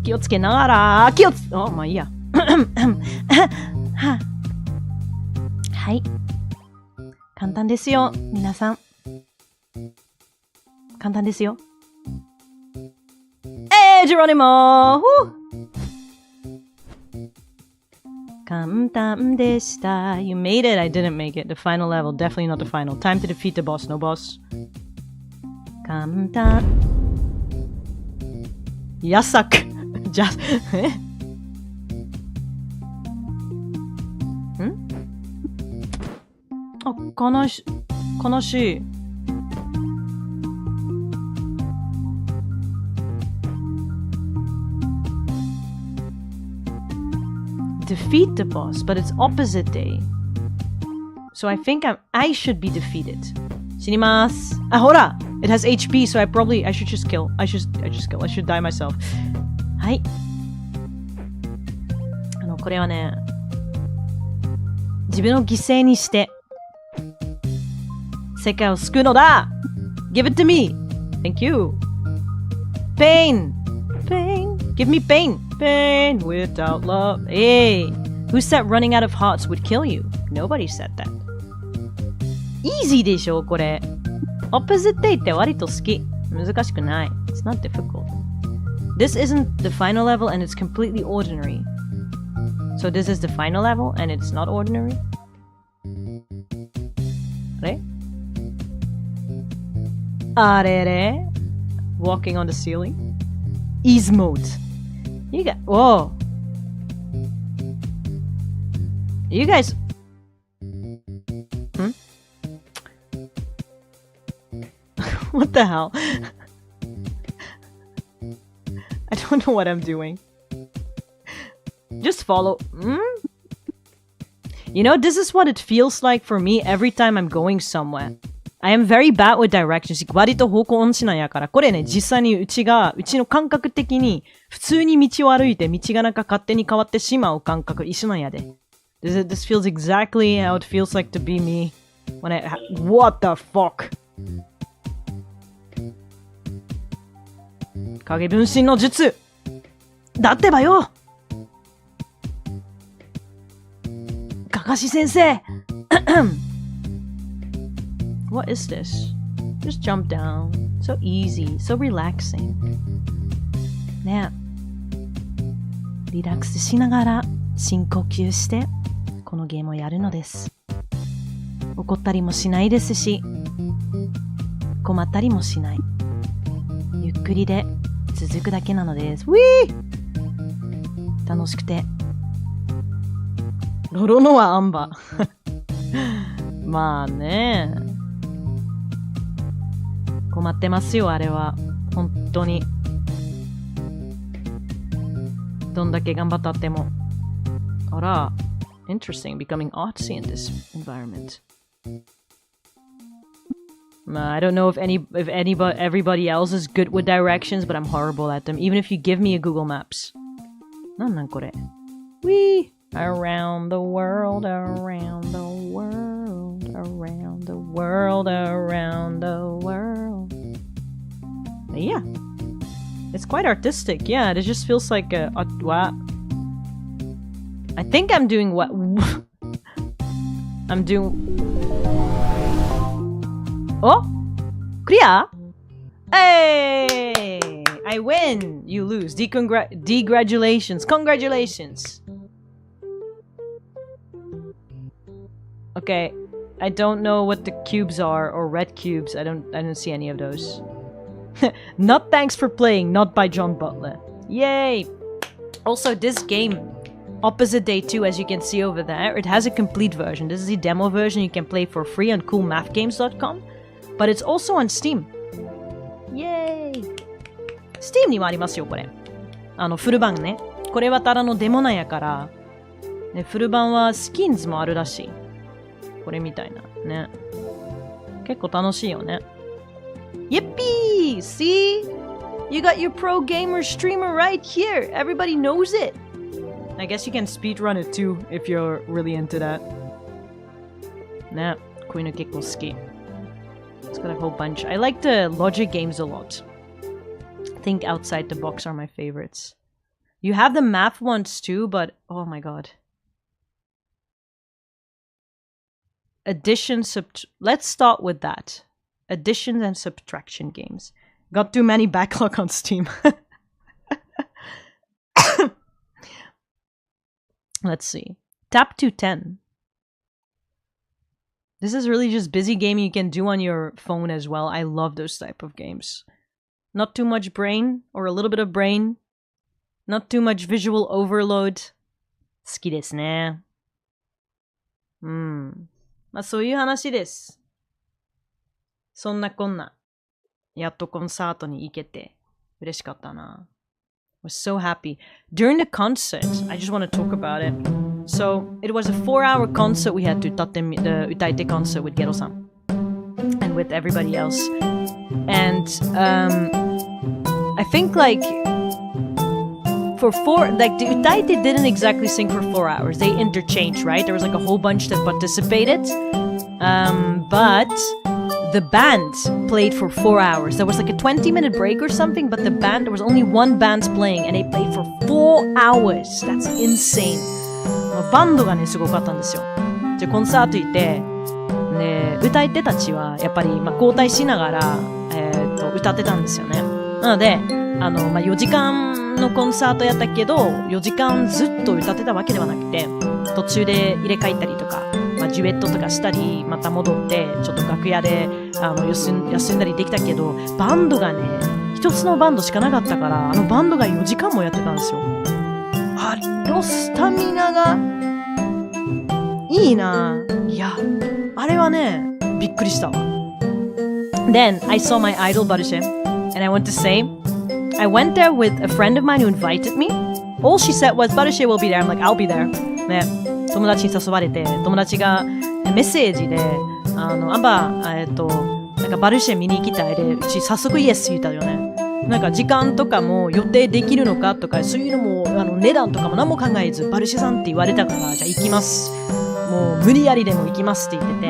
気をつけながら。まあいいや。はい。簡単ですよ、皆さん。簡単ですよ。ジェロニモ簡単でした。You made it, I didn't make it. The final level, definitely not the final. Time to defeat the boss, no boss. 簡単。やさく。じゃ、悲しい。Defeat the boss, but it's opposite day. So I think I should be defeated. 死にます。あ、ほら It has HP, so I should just kill. I should die myself. はい。これはね、自分を犠牲にして世界を救うのだ Give it to me! Thank you! Pain! Give me pain! Pain without love. Hey! Who said running out of hearts would kill you? Nobody said that. Easy でしょこれ。Opposite day って割と好き。難しくない。It's not difficult. This isn't the final level and it's completely ordinary. So this is the final level and it's not ordinary? あれ Walking on the ceiling? Ease mode. You got... Whoa. You guys... What the hell? I don't know what I'm doing. Just follow. You know, this is what it feels like for me every time I'm going somewhere. I am very bad with directions. 割と方向音痴なんやから。これね、実際にうちの感覚的に、普通に道を歩いて道がなんか勝手に変わってしまう感覚一緒なんやで。This feels exactly how it feels like to be me when I... What the fuck? 影分身の術だってばよかかし先生What is this? Just jump down. So easy, so relaxing. ねえリラックスしながら深呼吸してこのゲームをやるのです怒ったりもしないですし困ったりもしないゆっくりで続くだけなのです。ウィー楽しくて。ロロノはアンバ。まあね。困ってますよ、あれは。本当に。どんだけ頑張ったっても。あら、interesting, becoming artsy in this environment. I don't know if everybody else is good with directions, but I'm horrible at them. Even if you give me a Google Maps. なんこれ Wee! Around the world, around the world, around the world, around the world. Yeah. It's quite artistic. Yeah, it just feels like what? I think I'm doing what? I'm doing... Oh? Clear? Hey! I win! You lose. Degratulations. Congratulations! Okay. I don't know what the cubes are, or red cubes. I don't see any of those. Not thanks for playing, not by John Butler. Yay! Also, this game, Opposite Day 2, as you can see over there, it has a complete version. This is the demo version you can play for free on coolmathgames.com. But it's also on Steam. Yay! Steam にもありますよ、これ。フル版ね。これはただのデモなんやから、ね、フル版はスキンズもあるらしい。これみたいな。ね。結構楽しいよね。Yippee! See? You got your pro gamer streamer right here. Everybody knows it. I guess you can speedrun it too, if you're really into that. ね。こういうの結構好き。It's got a whole bunch. I like the logic games a lot. Think outside the box are my favorites. You have the math ones too, but oh my god. Let's start with that. Addition and subtraction games. Got too many backlog on Steam. Let's see. Tap to 10. This is really just busy gaming you can do on your phone as well. I love those type of games. Not too much brain, or a little bit of brain. Not too much visual overload. 好きですね。まあそういう話です。そんなこんな。やっとコンサートに行けて嬉しかったな。I was so happy. During the concert, I just want to talk about it. So, it was a 4-hour concert we had to the Youtaite concert with Gero-san. And with everybody else. And, I think like, the Youtaite didn't exactly sing for 4 hours. They interchanged, right? There was like a whole bunch that participated. But the band played for 4 hours. There was like a 20-minute break or something, but there was only one band playing, and they played for 4 hours. That's insane. バンドがね、すごかったんですよ。で、コンサート行って、で、歌い手たちは、やっぱり、交代しながら、歌ってたんですよね。なので、4時間のコンサートやったけど、4時間ずっと歌ってたわけではなくて、途中で入れ替えたりとか、デュエットとかしたり、また戻って、ちょっと楽屋で休んだりできたけど、バンドがね、一つのバンドしかなかったから、バンドが4時間もやってたんですよ。スタミナがいいな。いや、あれはね、びっくりしたわ。Then I saw my idol Barshe, and I want to say, I went there with a friend of mine who invited me. All she said was, Barshe will be there. I'm like, I'll be there. ね、友達に誘われて、友達がメッセージで、アンバ、なんかバルシェ見に行きたいで、うち早速イエス言ったよね。なんか時間とかも予定できるのかとか、そういうのも、値段とかも何も考えず、バルシェさんって言われたから、じゃあ行きます。もう無理やりでも行きますって言ってて、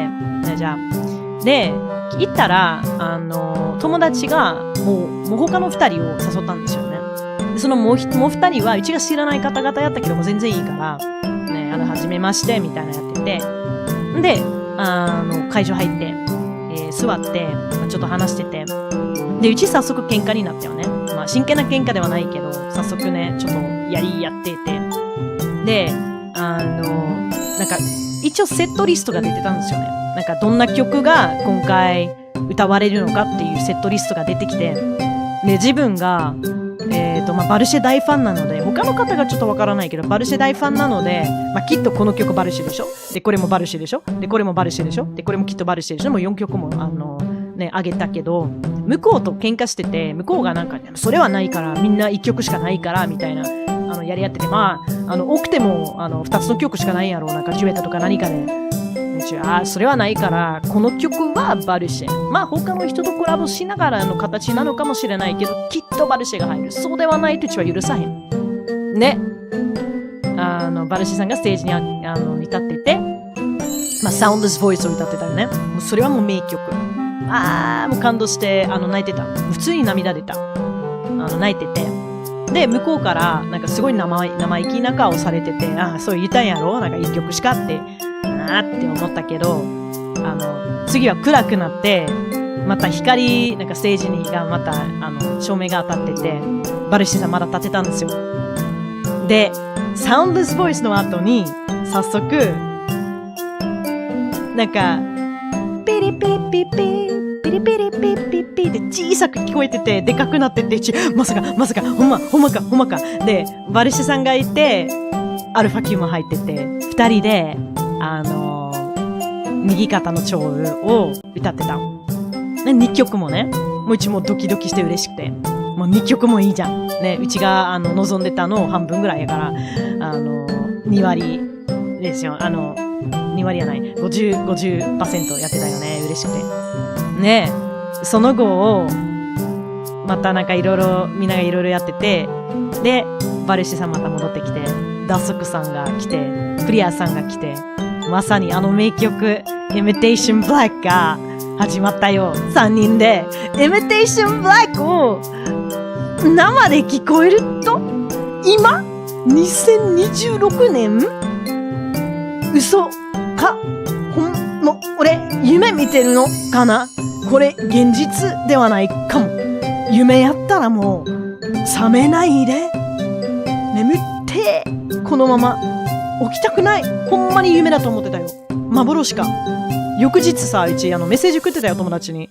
ね、じゃあ。で、行ったら、友達がもう他の二人を誘ったんですよね。でそのもう二人は、うちが知らない方々やったけども全然いいから、ね、初めまして、みたいなやってて。で、会場入って、座って、ちょっと話してて。で、うち早速喧嘩になったよね。まあ、真剣な喧嘩ではないけど、早速ね、ちょっとやってて。で、なんか、一応セットリストが出てたんですよね。なんか、どんな曲が今回歌われるのかっていうセットリストが出てきて、で、自分が、まあ、バルシェ大ファンなので、他の方がちょっとわからないけど、バルシェ大ファンなので、まあ、きっとこの曲バルシェでしょ。で、これもバルシェでしょ。で、これもバルシェでしょ。で、これもきっとバルシェでしょ。もう4曲も、ね、あげたけど、向こうと喧嘩してて、向こうがなんか、それはないから、みんな1曲しかないから、みたいな、やり合ってて、まあ、多くても、2つの曲しかないやろ。なんか、ジュエットとか何かで。それはないから、この曲はバルシェ。まあ、他の人とコラボしながらの形なのかもしれないけど、きっとバルシェが入る。そうではないとうちは許さへん。ね。バルシェさんがステージにに立ってて、まあ、サウンドレスボイスを歌ってたよね。もうそれはもう名曲。もう感動して、泣いてた。普通に涙出た。泣いてて。で、向こうから、なんかすごい生意気な顔されてて、そう言ったんやろなんか一曲しかって、って思ったけど、次は暗くなって、また光、なんかステージにがまた、照明が当たってて、バルシェさんまだ立ってたんですよ。で、サウンドレスボイスの後に、早速、なんか、ピリピピピピリピリピピピって小さく聞こえてて、でかくなってて、まさか、ほんまか。で、バルシェさんがいて、アルファ級も入ってて、二人で、右肩の蝶を歌ってた。2曲もね、もううちもドキドキして嬉しくて、もう2曲もいいじゃん。ね、うちが望んでたの半分ぐらいやから、2割ですよ。2割やない、50% やってたよね。嬉しくて。ね、その後、またなんかみんながいろいろやってて、で、バルシェさんまた戻ってきて、ダッソクさんが来て、クリアさんが来て、まさに名曲、Imitation Black が始まったよ。3人で、Imitation Black を生で聞こえると、今 ?2026 年嘘か俺、夢見てるのかなこれ、現実ではないかも。夢やったらもう、覚めないで。眠って、このまま。起きたくない。ほんまに夢だと思ってたよ。幻か。翌日さ、うちメッセージ送ってたよ、友達に。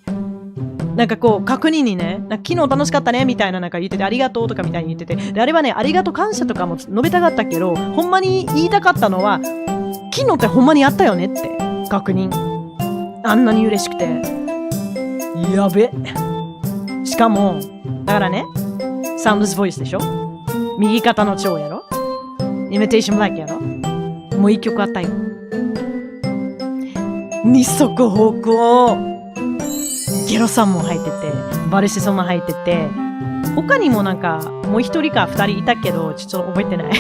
なんかこう、確認にね、なんか昨日楽しかったね、みたいななんか言ってて、ありがとうとかみたいに言ってて。で、あれはね、ありがとう感謝とかも述べたかったけど、ほんまに言いたかったのは、昨日ってほんまにあったよねって。確認。あんなに嬉しくて。やべ。しかも、だからね、サウンドレスボイスでしょ？右肩の蝶やろ？イミテーションブラックやろ？もう一曲あったよ。二足歩行。ゲロさんも入ってて、バルシェさんも入ってて、他にもなんか、もう一人か二人いたけど、ちょっと覚えてない。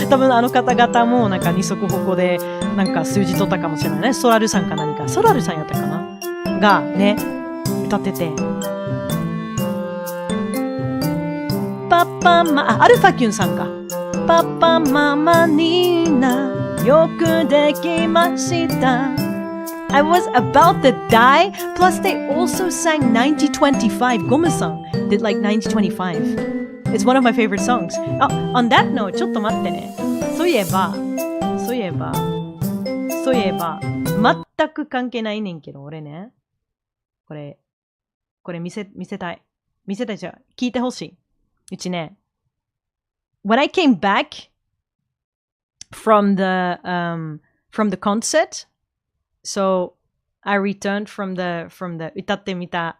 多分方々もなんか二足歩行で、なんか数字取ったかもしれないね。ソラルさんか何か。ソラルさんやったかながね、歌ってて。アルファキュンさんか。パパママになよくできました。I was about to die. Plus, they also sang 9025. Gomez-san did like 9025. It's one of my favorite songs. On that note, ちょっと待ってね。そういえば、そういえば、全く関係ないねんけど、俺ね。これ見せたい。じゃ聞いてほしい。うちね。When I came back from the concert, so I returned from the 歌ってみた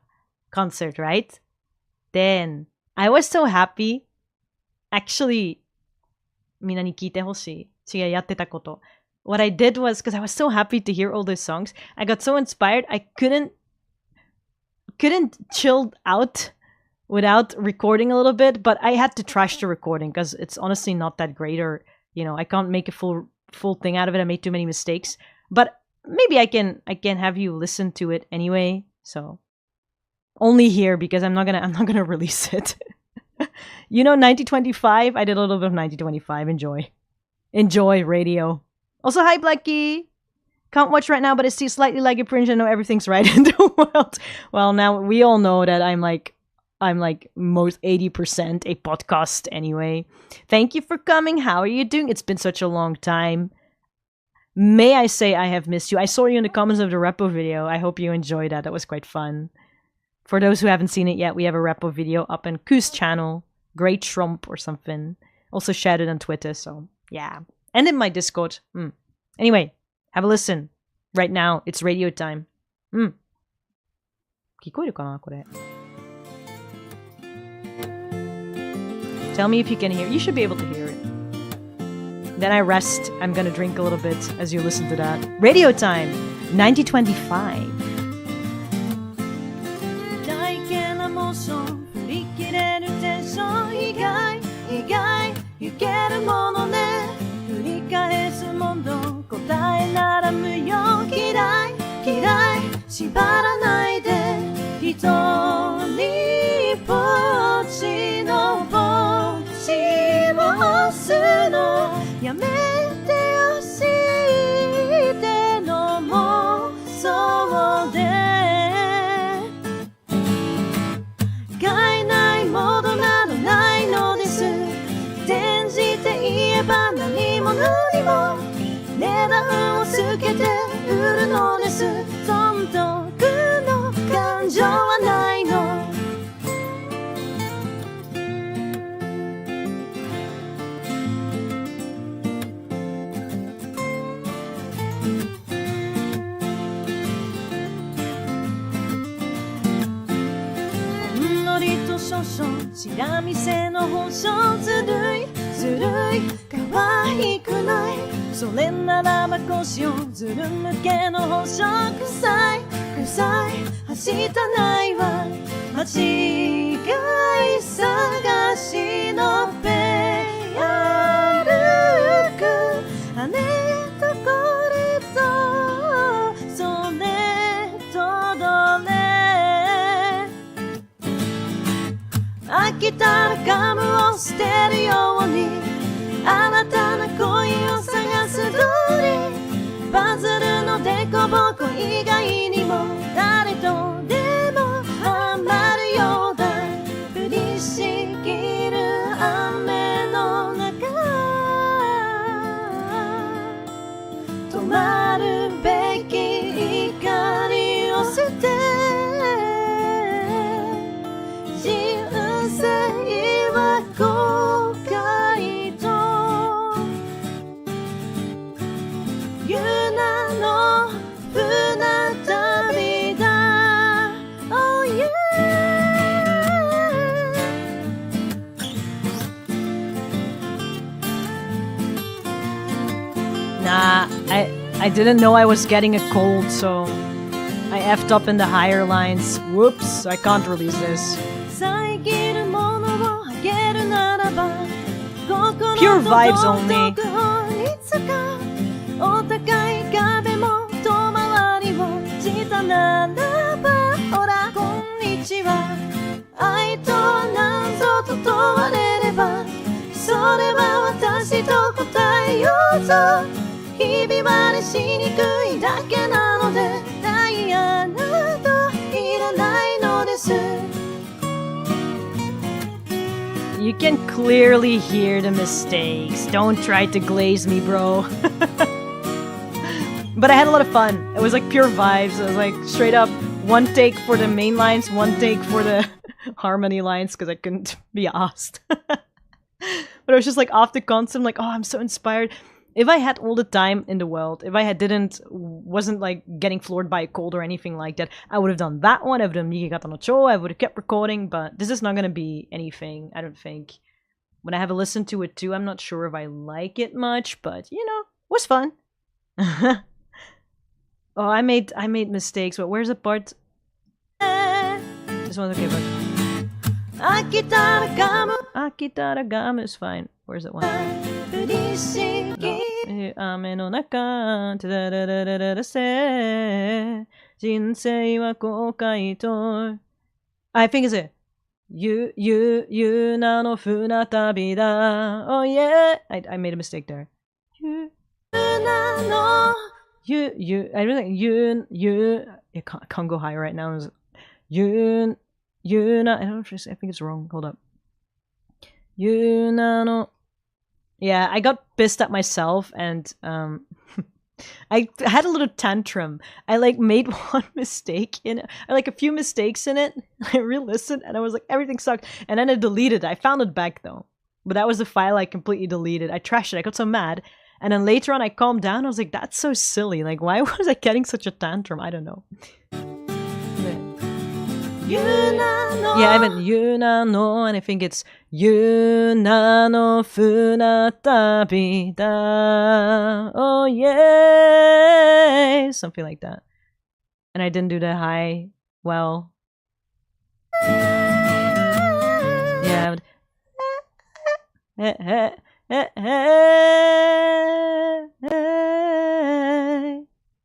concert, right? Then I was so happy. Actually, みんなに聞いてほしい。違う、やってたこと。What I did was, because I was so happy to hear all those songs, I got so inspired, I couldn't chill out without recording a little bit, but I had to trash the recording because it's honestly not that great, or I can't make a full thing out of it. I made too many mistakes, but maybe I can have you listen to it anyway. So only here, because I'm not gonna release it. 1925. I did a little bit of 1925. Enjoy radio. Also, hi Blackie. Can't watch right now, but it seems slightly like a cringe. I know everything's right in the world. Well, now we all know that I'm like most 80% a podcast anyway. Thank you for coming. How are you doing? It's been such a long time. May I say I have missed you. I saw you in the comments of the repo video. I hope you enjoyed that. That was quite fun. For those who haven't seen it yet, we have a repo video up on Koos channel. Great Trump or something. Also shared it on Twitter, so yeah. And in my Discord. Anyway, have a listen. Right now, it's radio time. 聞こえるかなこれ。Tell me if you can hear. You should be able to hear it. Then I rest. I'm gonna drink a little bit as you listen to that. Radio time, 1925. 大気なモーション振り切れるテンション意外いけるものね繰り返すもの答えなら無用嫌い縛らないで一人ぼっちの帽子を押すのやめてよしてのもそうで買えないものなどないのです転じて言えば何も何も値段をつけて売るのです損得の感情はないのほんのりと少々チラ見せの本性ずるい可愛くないそれならば腰をずる向けの本性臭いはしたないわ間違い探しのペアルクあれとこれとそれとどれ飽きたらガムを捨てるように新たな恋を探す通りパズルのデコボコ以外にも誰とでもハマるようだ降りしきる雨の中止まるべき怒りを捨て自由性は後悔とユナの船旅だ Oh yeah Nah, I didn't know I was getting a cold, so I effed up in the higher lines. Whoops, I can't release this. Pure vibes only. お高い壁も遠回りをしたならばほらこんにちは愛と何ぞと問われればそれは私と答えようぞひび割れしにくいだけなのでダイヤなどいらないのです You can clearly hear the mistakes. Don't try to glaze me, bro. But I had a lot of fun. It was like pure vibes. It was like straight up one take for the main lines, one take for the harmony lines because I couldn't be asked. But I was just like off the concept, like, oh, I'm so inspired. If I had all the time in the world, if I wasn't like getting floored by a cold or anything like that, I would have done that one. I would have done Niigata no Cho. I would have kept recording, but this is not going to be anything, I don't think. When I have a listen to it too, I'm not sure if I like it much, but you know, it was fun. Oh, I made mistakes, but where's the part? This one's okay, but Akitaragamu is fine. Where's that one? Ame no naka jinsei wa koukai to. I think it's it. Yuna no funatabi da. Oh yeah, I made a mistake there. I really like I can't go higher right now. Yuna, I don't know if I think it's wrong. Hold up. Yuna no. Yeah, I got pissed at myself and I had a little tantrum. I like made one mistake in it, or like a few mistakes in it. I re-listened and I was like, everything sucked. And then I deleted it. I found it back though. But that was the file I completely deleted. I trashed it. I got so mad. And then later on I calmed down. I was like, that's so silly. Like, why was I getting such a tantrum? I don't know. Yeah, I meant Yuna no, and I think it's Yuna no funatabi da. Oh yeah, something like that. And I didn't do the high well. Yeah.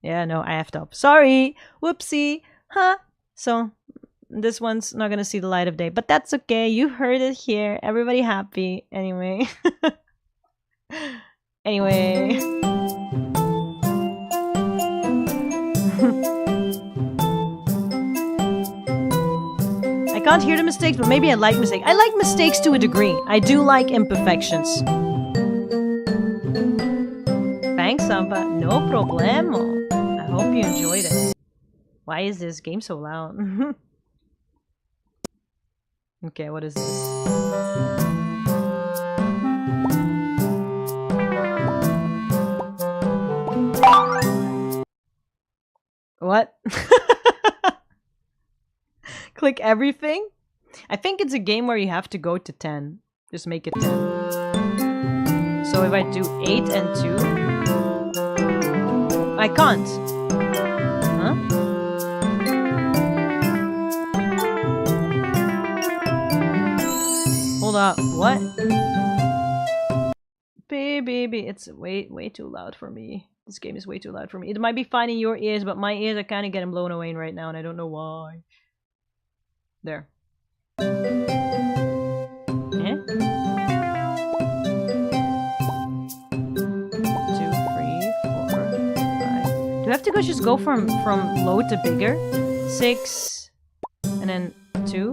Yeah, no, I effed up. Sorry. Whoopsie. Huh. So this one's not gonna see the light of day, but that's okay. You heard it here. Everybody happy. Anyway. Anyway. I can't hear the mistakes, but maybe I like mistakes. I like mistakes to a degree. I do like imperfections. Thanks, Anba. No problemo. I hope you enjoyed it. Why is this game so loud? Okay, what is this? What? Click everything? I think it's a game where you have to go to 10. Just make it 10. So if I do 8 and 2... I can't. Huh? Hold up. What? Baby, it's way too loud for me. This game is way too loud for me. It might be fine in your ears, but my ears are kind of getting blown away right now, and I don't know why. There. Eh? 2, 3, 4, 5. Do I have to just go from low to bigger? 6, and then 2.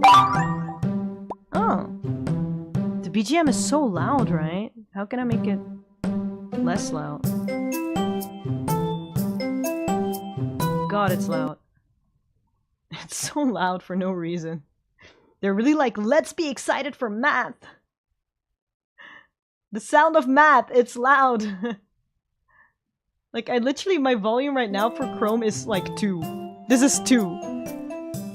Oh. The BGM is so loud, right? How can I make it less loud? God, it's loud. It's so loud for no reason. They're really like, let's be excited for math. The sound of math, it's loud. Like, I literally, my volume right now for Chrome is like 2. This is 2.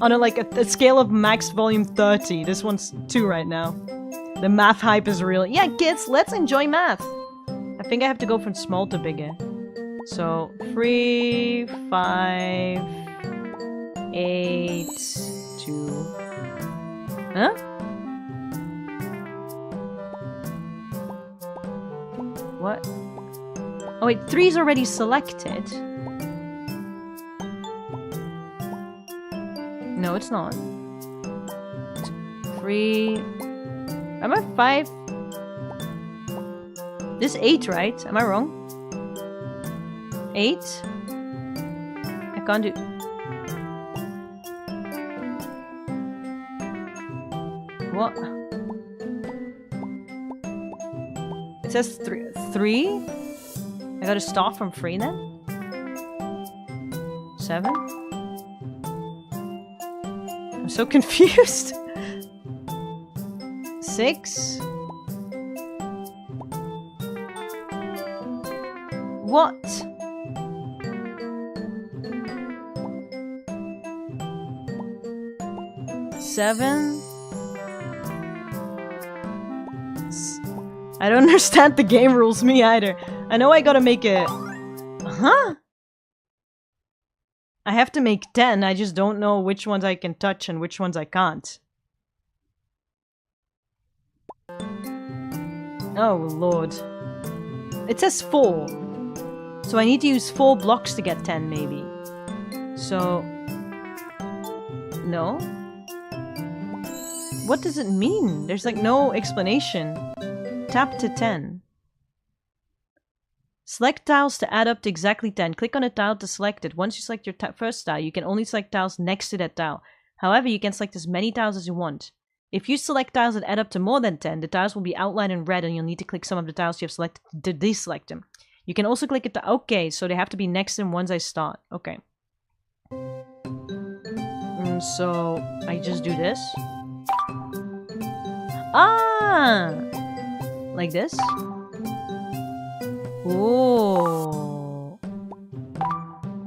On a scale of max volume 30. This one's 2 right now. The math hype is real. Yeah, kids, let's enjoy math. I think I have to go from small to bigger. So, 3, 5, 8, 2. Huh? What? Oh wait, 3 is already selected. No, it's not. 3. Am I 5? This is 8, right? Am I wrong? 8? I can't do... What? It says 3? I gotta start from 3 then? 7? I'm so confused. 6? What? Seven? I don't understand the game rules, me either. I know I gotta make it... Huh? I have to make 10, I just don't know which ones I can touch and which ones I can't. Oh, Lord. It says 4. So I need to use 4 blocks to get 10, maybe. So... No? What does it mean? There's like no explanation. Tap to 10. Select tiles to add up to exactly 10. Click on a tile to select it. Once you select your first tile, you can only select tiles next to that tile. However, you can select as many tiles as you want. If you select tiles that add up to more than 10, the tiles will be outlined in red and you'll need to click some of the tiles you have selected to deselect them. You can also click it to... Okay, so they have to be next to them once I start. Okay. So, I just do this. Ah! Like this? Oh.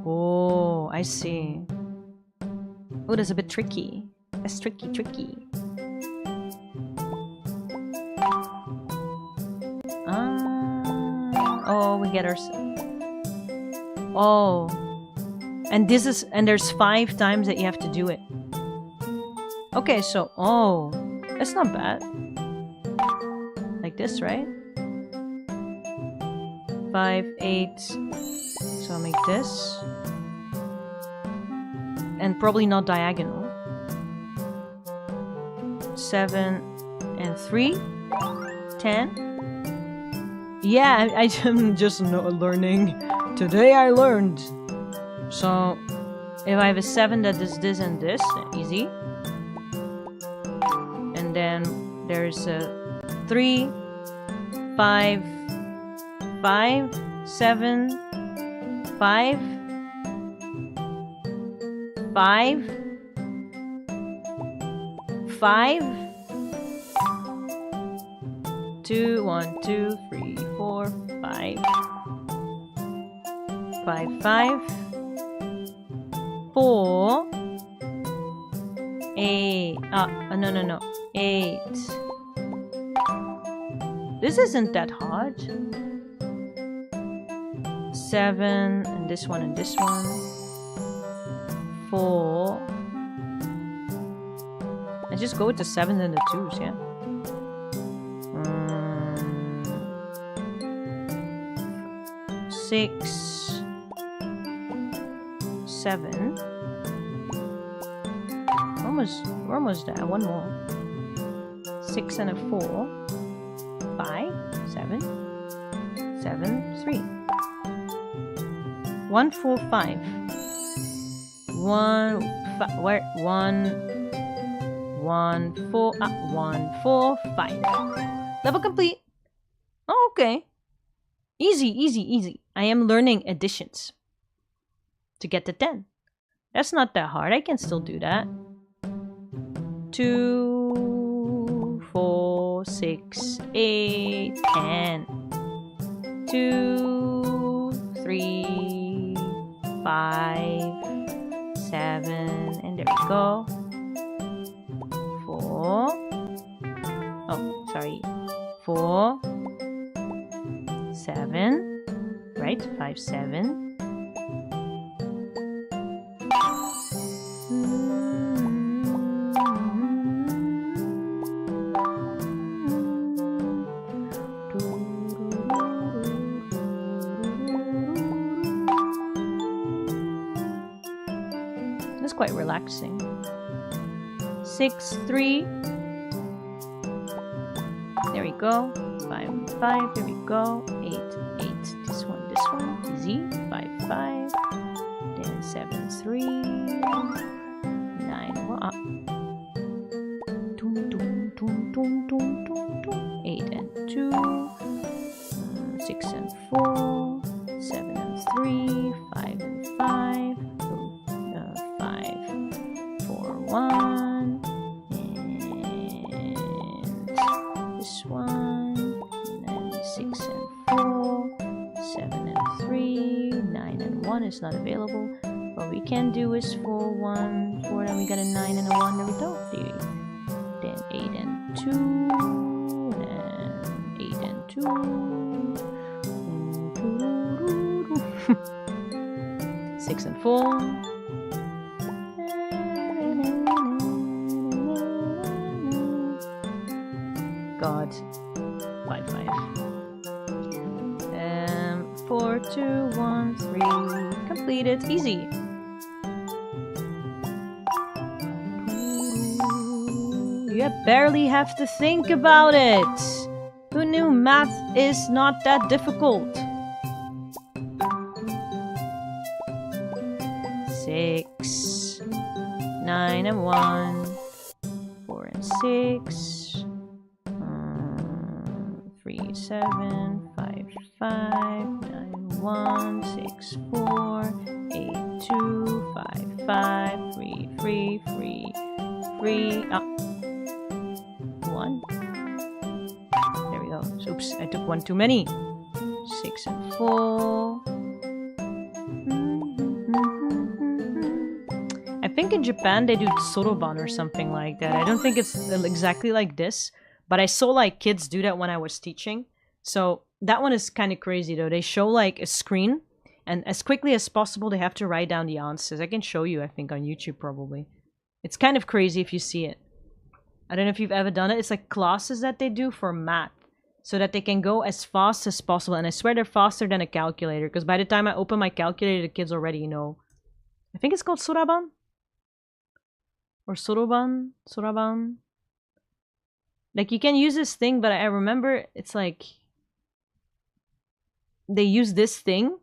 Oh, I see. Oh, that's a bit tricky. That's tricky. Oh, we get our... Oh. And this is... And there's 5 times that you have to do it. Okay, so... Oh. That's not bad. Like this, right? 5, 8. So I'll make this. And probably not diagonal. 7 and 3. 10. Yeah, I'm just learning. Today I learned. So, if I have a 7 that is this and this, easy. And then there's a 3, 5, 5, 7, 5, 5, 5, 2, 1, 2, 3, 4, 5, 5, 5, 4, 8, no, 8. This isn't that hard. 7, and this one, and this one. 4. I just go with the 7s and the 2s, yeah? 6, 7. We're almost there. One more. 6 and a 4. 5, 7, 7, 3. 1, 4, 5. 1, 4, 5. Level complete. Oh, okay. Easy. I am learning additions to get to 10. That's not that hard. I can still do that. 2, 4, 6, 8, 10. 2, 3, 5, 7, and there we go. 4. Oh, sorry. 4, 7. Right? 5, 7. That's quite relaxing. 6, 3. There we go. 5, 5. There we go. 8, 8. This one. Easy. 5, 5. Then 7, 3. 9. 8 and 2. 6 and 4. 7 and 3. 5 and 5. 1 is not available. What we can do is 4, 1, 4, then we got a 9 and a 1 that we don't do. Then 8 and 2, and 8 and 2. 6 and 4. God. 5, 5. 4, 2, 1, 3. Completed. Easy. You barely have to think about it. Who knew math is not that difficult? 6, 9 and 1, 4 and 6, 3, 7, 5, 5, 9, 1, 6, 4, 8, 2, 5, 5, 3, 3, 3, 3, 1. There we go. Oops, I took one too many. 6 and 4. I think in Japan they do soroban or something like that. I don't think it's exactly like this, but I saw like kids do that when I was teaching. So that one is kind of crazy though. They show like a screen, and as quickly as possible they have to write down the answers. I can show you, I think, on YouTube probably. It's kind of crazy if you see it. I don't know if you've ever done it. It's like classes that they do for math, so that they can go as fast as possible. And I swear they're faster than a calculator, because by the time I open my calculator, the kids already know. I think it's called soraban? Or soroban? Soraban? Like, you can use this thing, but I remember it's like... They use this thing.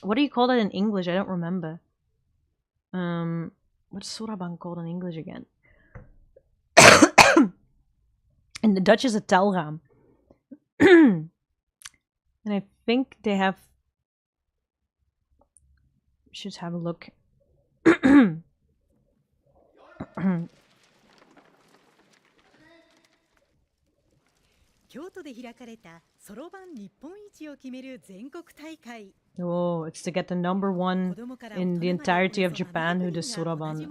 What do you call that in English? I don't remember. What's soraban called in English again? And the Dutch is a telraam. And I think they have... Should have a look. 京都で開かれたそろばん日本一を決める全国大会。 Oh, it's to get the number one in the entirety of Japan who does soroban.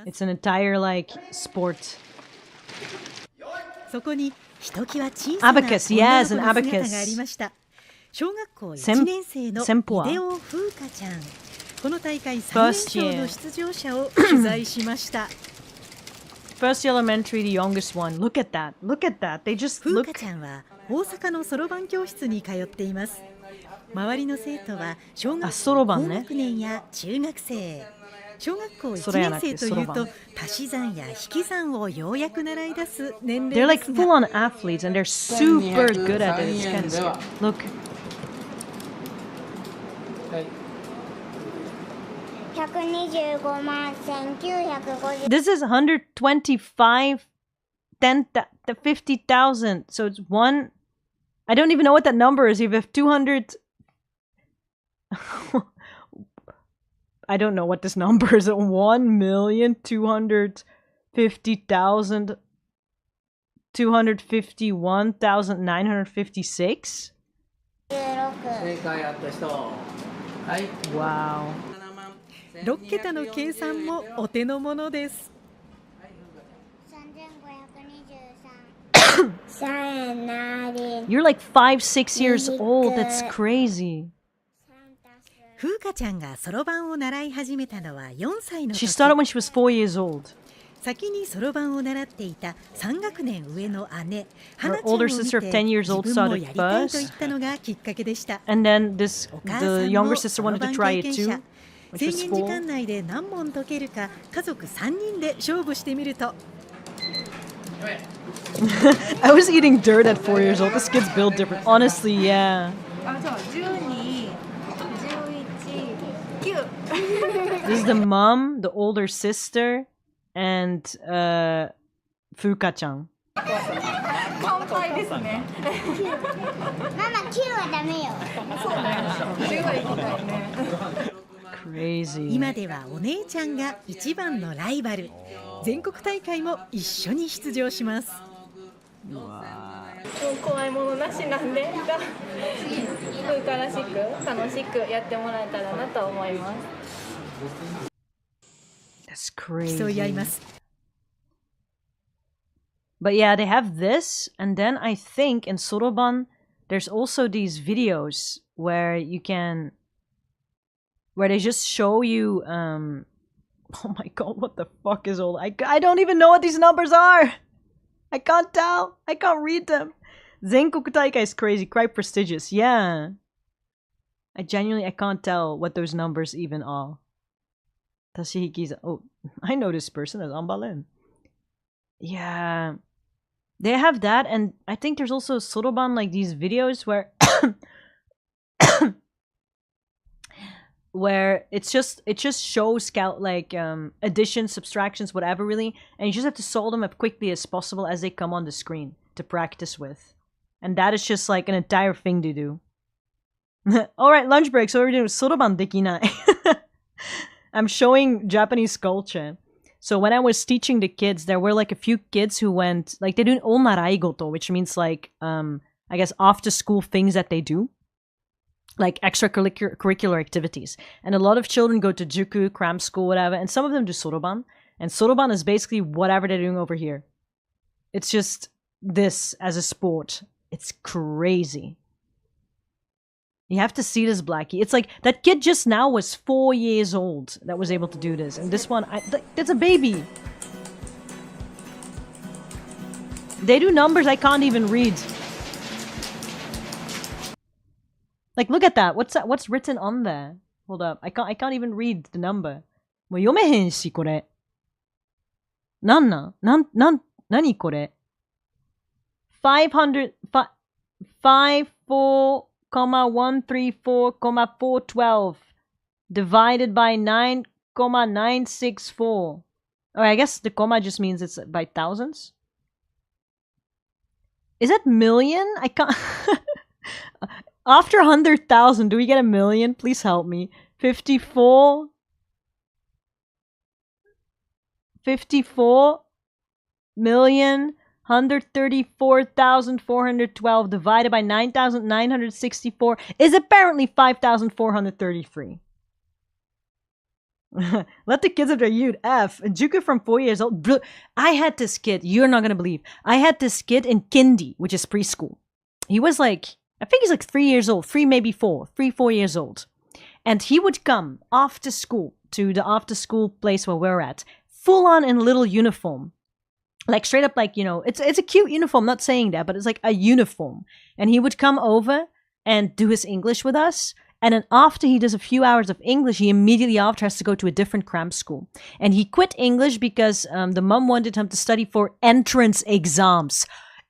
It's an entire, like, sport. そこにひときわ小さな女の子の姿がありました。小学校1年生のイデオ風花ちゃん。この大会最年少の出場者を取材しました。 First elementary, the youngest one. Look at that. Look at that. They just look. 風花ちゃんは大阪のそろばん教室に通っています。周りの生徒は小学校高学年や中学生。小学校1年生というと足し算や引き算をようやく習い出す年齢ですが。 They're like full-on athletes and they're super good at it. It's kind of scary. Look. This is 125, 10, 50,000. So it's one. I don't even know what that number is. You have 200. I don't know what this number is. 1,250,000. 251,956. Wow. 6桁の計算もお手の物です。You're like 5, 6 years old. That's crazy. 風花ちゃんがそろばんを習い始めたのは4歳の時。 She started when she was 4 years old. 先にそろばんを習っていた3学年上の姉、花ちゃんを Her 見 older て sister of 10 years old 自分も started やりたいと言 first. ったのがきっかけでした。 And then the お母さん younger も sister そろ wanted ば to ん try 経 it 験者。 too. 制 Which was 限時 4. 間内で何問解けるか家族3人で勝負してみると。I was eating dirt at 4 years old. This kid's built different. Honestly, yeah. This is the mom, the older sister, and Fuka-chan. Crazy. 今ではお姉ちゃんが一番のライバル。全国大会も一緒に出場します。う怖いものなしなんで風化らしく楽しくやってもらえたらなと思います。That's crazy. 競い合います。But yeah, they have this, and then I think in Soroban, there's also these videos where they just show you, oh my god, what the fuck is all, I don't even know what these numbers are! I can't tell, I can't read them. Zenkoku Taikai is crazy, quite prestigious, yeah. I can't tell what those numbers even are. Tashihiki's, oh, I know this person as AnbaLen. Yeah. They have that, and I think there's also Soroban, like these videos where where it just shows like additions, subtractions, whatever really, and you just have to solve them as quickly as possible as they come on the screen to practice with. And that is just like an entire thing to do. Alright, lunch break, so what are we doing? Soroban dekinai. I'm showing Japanese culture. So when I was teaching the kids, there were like a few kids who went, like they do onaraigoto, which means like, I guess after school things that they do, like extracurricular activities. And a lot of children go to juku, cram school, whatever, and some of them do soroban. And soroban is basically whatever they're doing over here. It's just this as a sport. It's crazy. You have to see this, Blackie. It's like, that kid just now was 4 years old that was able to do this. And this one, that's a baby. They do numbers I can't even read. Like, look at that. What's that? What's written on there? Hold up. I can't even read the number. もう読めへんし、これ。何これ ?500, 5,4,134,412 divided by 9,964. Or I guess the comma just means it's by thousands. Is that million? I can't. After 100,000, do we get a million? Please help me. 54 million 134,412 divided by 9,964 is apparently 5,433. Let the kids of their youth F. Juku from 4 years old. I had this kid. You're not going to believe. I had this kid in Kindi, which is preschool. He was like, I think he's like 3 years old. 3, maybe 4. 3, 4 years old. And he would come after school to the after school place where we're at. Full on in little uniform. Like straight up, like, you know, it's a cute uniform, not saying that, but it's like a uniform. And he would come over and do his English with us. And then after he does a few hours of English, he immediately after has to go to a different cram school. And he quit English because the mom wanted him to study for entrance exams.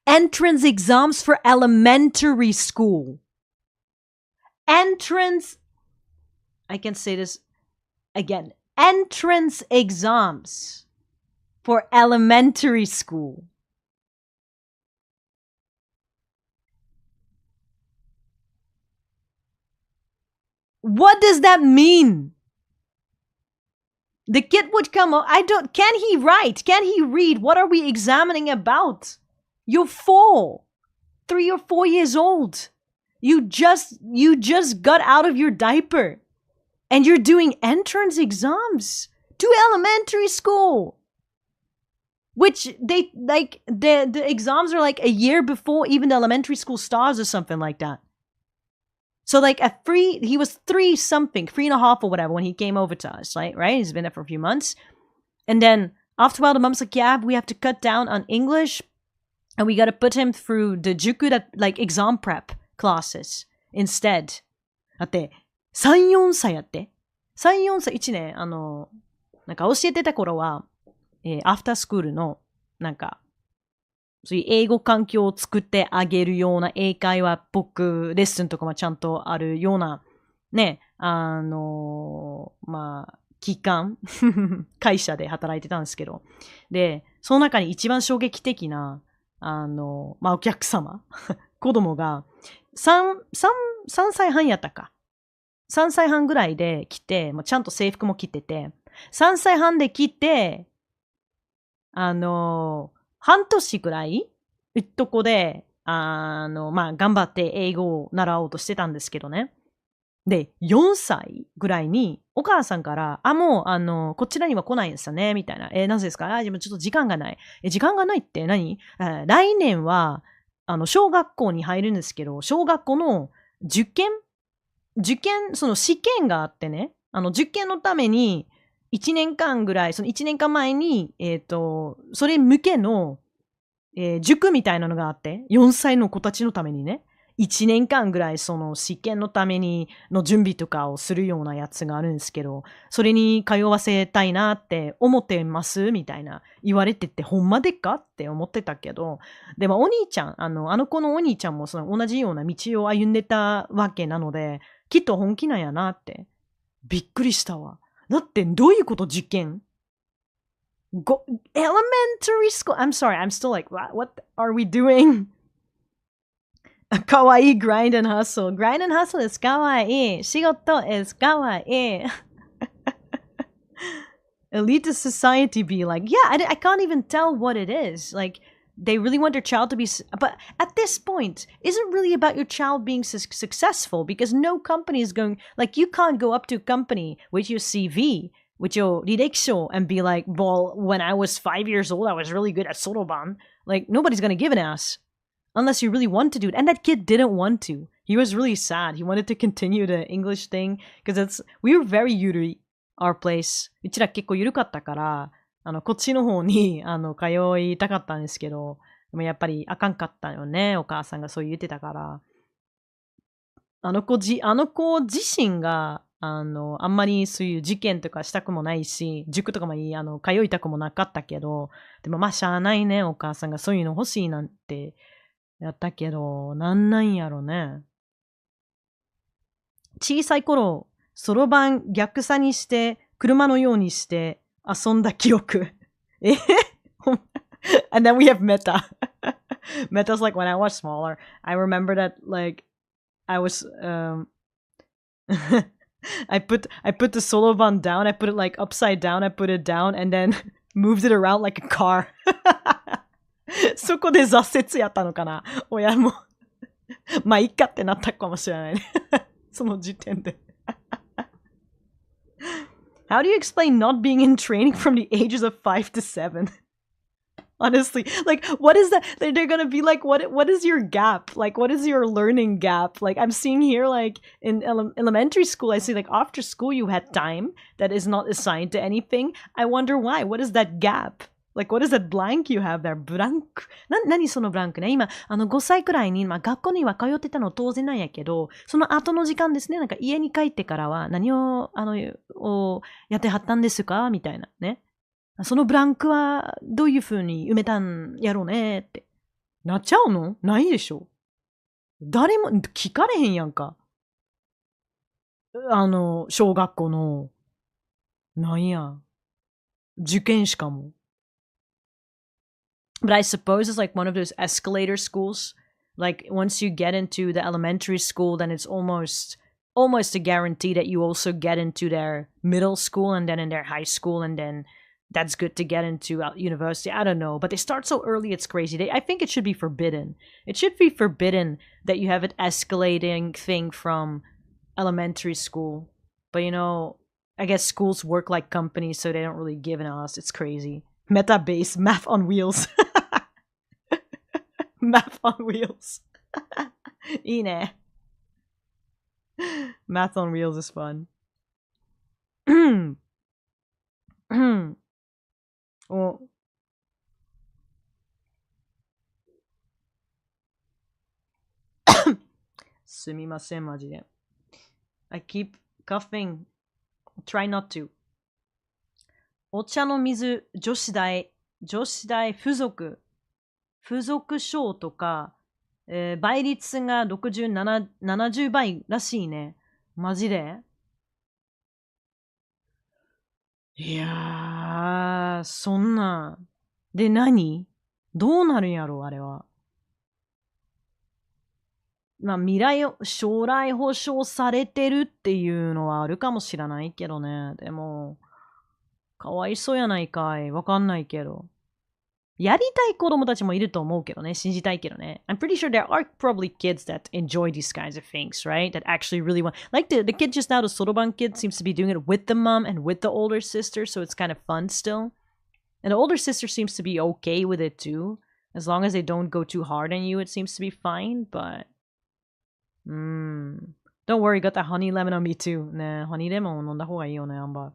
Entrance exams for elementary school. Entrance, I can say this again. Entrance exams. For elementary school. What does that mean? The kid would come, can he write? Can he read? What are we examining about? You're 4, 3 or 4 years old. You just got out of your diaper. And you're doing entrance exams to elementary school. Which they like the exams are like a year before even the elementary school starts or something like that. So like he was 3.5 or whatever when he came over to us, right? He's been there for a few months. And then after a while the mom's like, yeah, we have to cut down on English and we gotta put him through the juku, that like exam prep classes instead. だって3、4歳やって。3、4歳、1年、なんか教えてた頃は、アフタースクールの、なんか、そういう英語環境を作ってあげるような英会話っぽく、レッスンとかもちゃんとあるような、ね、まあ、機関会社で働いてたんですけど。で、その中に一番衝撃的な、まあ、お客様、子供が、3歳半やったか。3歳半ぐらいで来て、もうちゃんと制服も着てて、3歳半で来て、半年ぐらい、とこで、頑張って英語を習おうとしてたんですけどね。で、4歳ぐらいにお母さんから、もう、こちらには来ないんですよね、みたいな。なぜですか？でもちょっと時間がない。時間がないって何？来年は、小学校に入るんですけど、小学校の受験、その試験があってね、受験のために、1年間ぐらい、その1年間前に、それ向けの、塾みたいなのがあって、4歳の子たちのためにね、1年間ぐらいその試験のためにの準備とかをするようなやつがあるんですけど、それに通わせたいなって思ってますみたいな言われてて、ほんまでっかって思ってたけど、でもお兄ちゃん、あの子のお兄ちゃんもその同じような道を歩んでたわけなので、きっと本気なんやなって。びっくりしたわ。だってどういうこと受験？Elementary school? I'm sorry, I'm still like, what are we doing? かわいい grind and hustle. Grind and hustle is かわいい。仕事 is かわいい。Elite society be like, yeah, I can't even tell what it is. Like, they really want their child to be... But at this point, isn't really about your child being successful because no company is going... Like, you can't go up to a company with your CV, with your 履歴書 and be like, well, when I was 5 years old, I was really good at Soroban. Like, nobody's gonna give an ass. Unless you really want to do it. And that kid didn't want to. He was really sad. He wanted to continue the English thing. Because we were very yuri, our place. うちら結構緩かったから、こっちの方に、通いたかったんですけど、でもやっぱりあかんかったよね。お母さんがそう言ってたから。あの子自身が、あんまりそういう事件とかしたくもないし、塾とかも通いたくもなかったけど、でもまあしゃあないね。お母さんがそういうの欲しいなんて。やったけど、なんやろね。小さい頃、そろばん逆さにして、車のようにして遊んだ記憶。And then we have meta. Meta's like when I was smaller. I remember that like I was I put the soroban down, I put it like upside down, I put it down and then moved it around like a car. そこで挫折やったのかな親も。まあ、いっかってなったかもしれないね。その時点で。How do you explain not being in training from the ages of 5 to 7? Honestly, like, what is that? They're gonna be like, what is your gap? Like, what is your learning gap? Like, I'm seeing here, like, in elementary school, I see, like, after school you had time that is not assigned to anything. I wonder why. What is that gap?Like, what is that blank you have there? ブランク。何そのブランクね。今、5歳くらいに、学校には通ってたの当然なんやけど、その後の時間ですね。なんか家に帰ってからは何を、やってはったんですかみたいなね。そのブランクはどういう風に埋めたんやろうねって。なっちゃうの？ないでしょ。誰も聞かれへんやんか。小学校の、なんや。受験しかも。But I suppose it's like one of those escalator schools. Like once you get into the elementary school, then it's almost a guarantee that you also get into their middle school and then in their high school and then that's good to get into university. I don't know, but they start so early, it's crazy. I think it should be forbidden. It should be forbidden that you have an escalating thing from elementary school. But I guess schools work like companies, so they don't really give an ass. It's crazy. Meta-based math on wheels. Math on wheels. いいね。Math on wheels is fun. お。すみません、マジで。I keep coughing. Try not to. お茶の水、女子大附属賞とか、倍率が60、70倍らしいね。マジで？いやー、そんな。で、何？どうなるんやろ、あれは。まあ、将来保証されてるっていうのはあるかもしれないけどね。でも、かわいそうやないかい。わかんないけど。やりたい子供たちもいると思うけどね。信じたいけどね。I'm pretty sure there are probably kids that enjoy these kinds of things, right? That actually really want. Like the kid just now, the Soroban kid seems to be doing it with the mom and with the older sister, so it's kind of fun still. And the older sister seems to be okay with it too. As long as they don't go too hard on you, it seems to be fine, but... Don't worry, got that honey lemon on me too. Nah, honey lemon 飲んだ方がいいよね、Anba.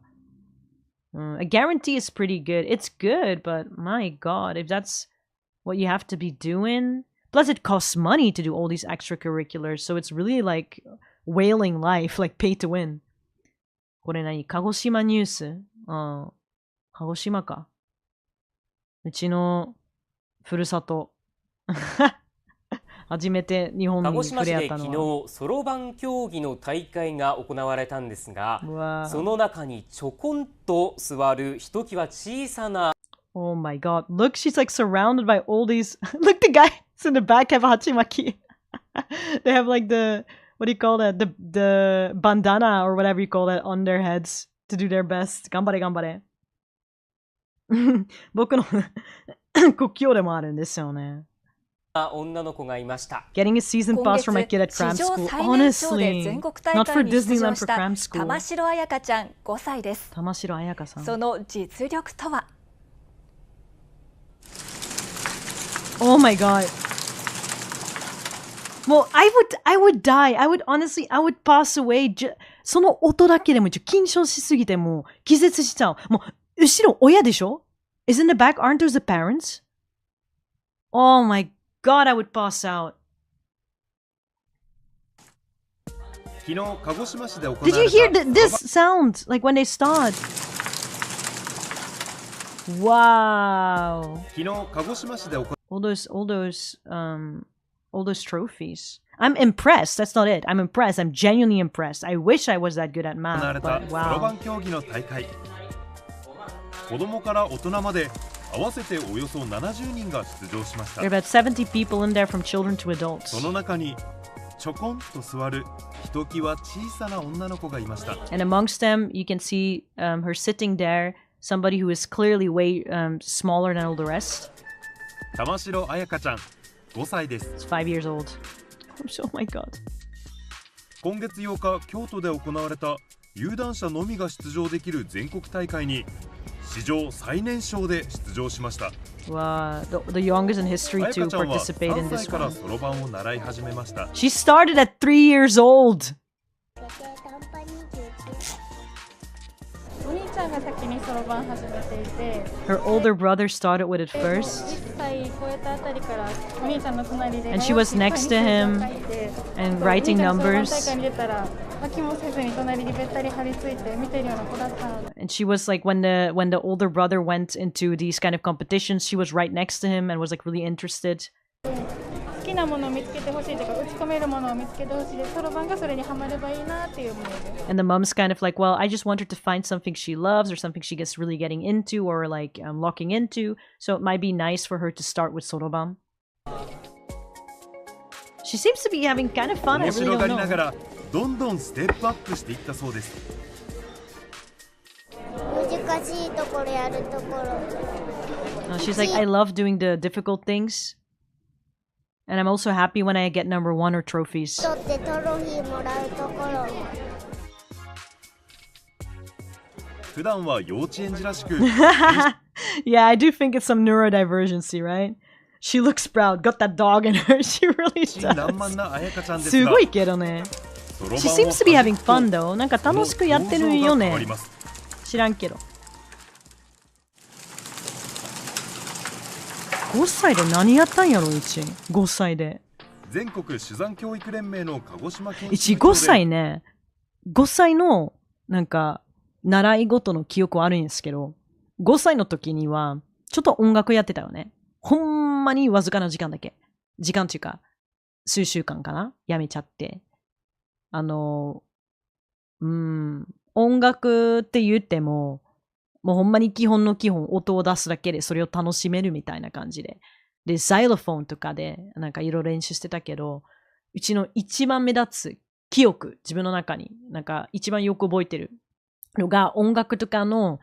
A guarantee is pretty good. It's good, but my god, if that's what you have to be doing... Plus, it costs money to do all these extracurriculars, so it's really like whaling life, like pay to win. これ何？鹿児島ニュース？鹿児島か。うちのふるさと。初めて日本に触れ合ったのは。鹿児島市で昨日そろばん競技の大会が行われたんですが、その中にちょこんと座るひときわ小さな。Oh my god! Look, she's like surrounded by all these. Look, the guys in the back have hachimaki. They have like the what do you call that? The bandana or whatever you call that on their heads to do their best. 頑張れ頑張れ。僕の国境でもあるんですよね。女の子がいました。Getting a season pass for my kid at cram school. Honestly, not for Disneyland, for cram school. 玉城彩香ちゃん5歳です。玉城彩香さん。その実力とは Oh my god. もう I would die. I would honestly, I would pass away. その音だけでも緊張しすぎてもう気絶しちゃう。もう後ろ親でしょ Is in the back, aren't those the parents? Oh my god, I would pass out. Did you hear this sound? Like when they start? Wow. All those trophies. I'm impressed. That's not it. I'm impressed. I'm genuinely impressed. I wish I was that good at math, but wow. 子供から大人まで合わせておよそ70人が出場しました。There are about 70 people in there from children to adults. その中にちょこんと座るひときわ小さな女の子がいました。And amongst them, you can see her sitting there, somebody who is clearly way smaller than all the rest. 玉城彩香ちゃん、5歳です。It's 5 years old. Oh my god. 今月8日、京都で行われた有段者のみが出場できる全国大会に史上最年少で出場しました。Wow, the youngest in history to participate in this one. She started at 3 years old. お兄ちゃんが先にそろばん始めていて Her older brother started with it first. And she was next to him and writing numbers. And she was like when the older brother went into these kind of competitions, she was right next to him and was like really interested. And the mom's kind of like, well, I just want her to find something she loves or something she gets really getting into or like locking into. So it might be nice for her to start with soroban. She seems to be having kind of fun. I really don't know. どんどんステップアップしていったそうです。難しいところやるところ。She's like, I love doing the difficult things. And I'm also happy when I get number 1 or trophies. 取ってトロフィーもらうところ。普段は幼稚園児らしく。Yeah, I do think it's some neurodivergency, right? She looks proud. Got that dog in her. She really does. すごいけどね。She seems to be having fun though. なんか楽しくやってるよね。知らんけど。5歳で何やったんやろ、うち。5歳で。全国手山教育連盟の鹿児島県。うち5歳ね。5歳のなんか習い事の記憶はあるんですけど、5歳の時にはちょっと音楽やってたよね。ほんまにわずかな時間だけ。時間っていうか、数週間かなやめちゃって。音楽って言っても、もうほんまに基本の基本、音を出すだけでそれを楽しめるみたいな感じで。で、ザイロフォンとかでなんかいろいろ練習してたけど、うちの一番目立つ記憶、自分の中になんか一番よく覚えてるのが音楽とかの、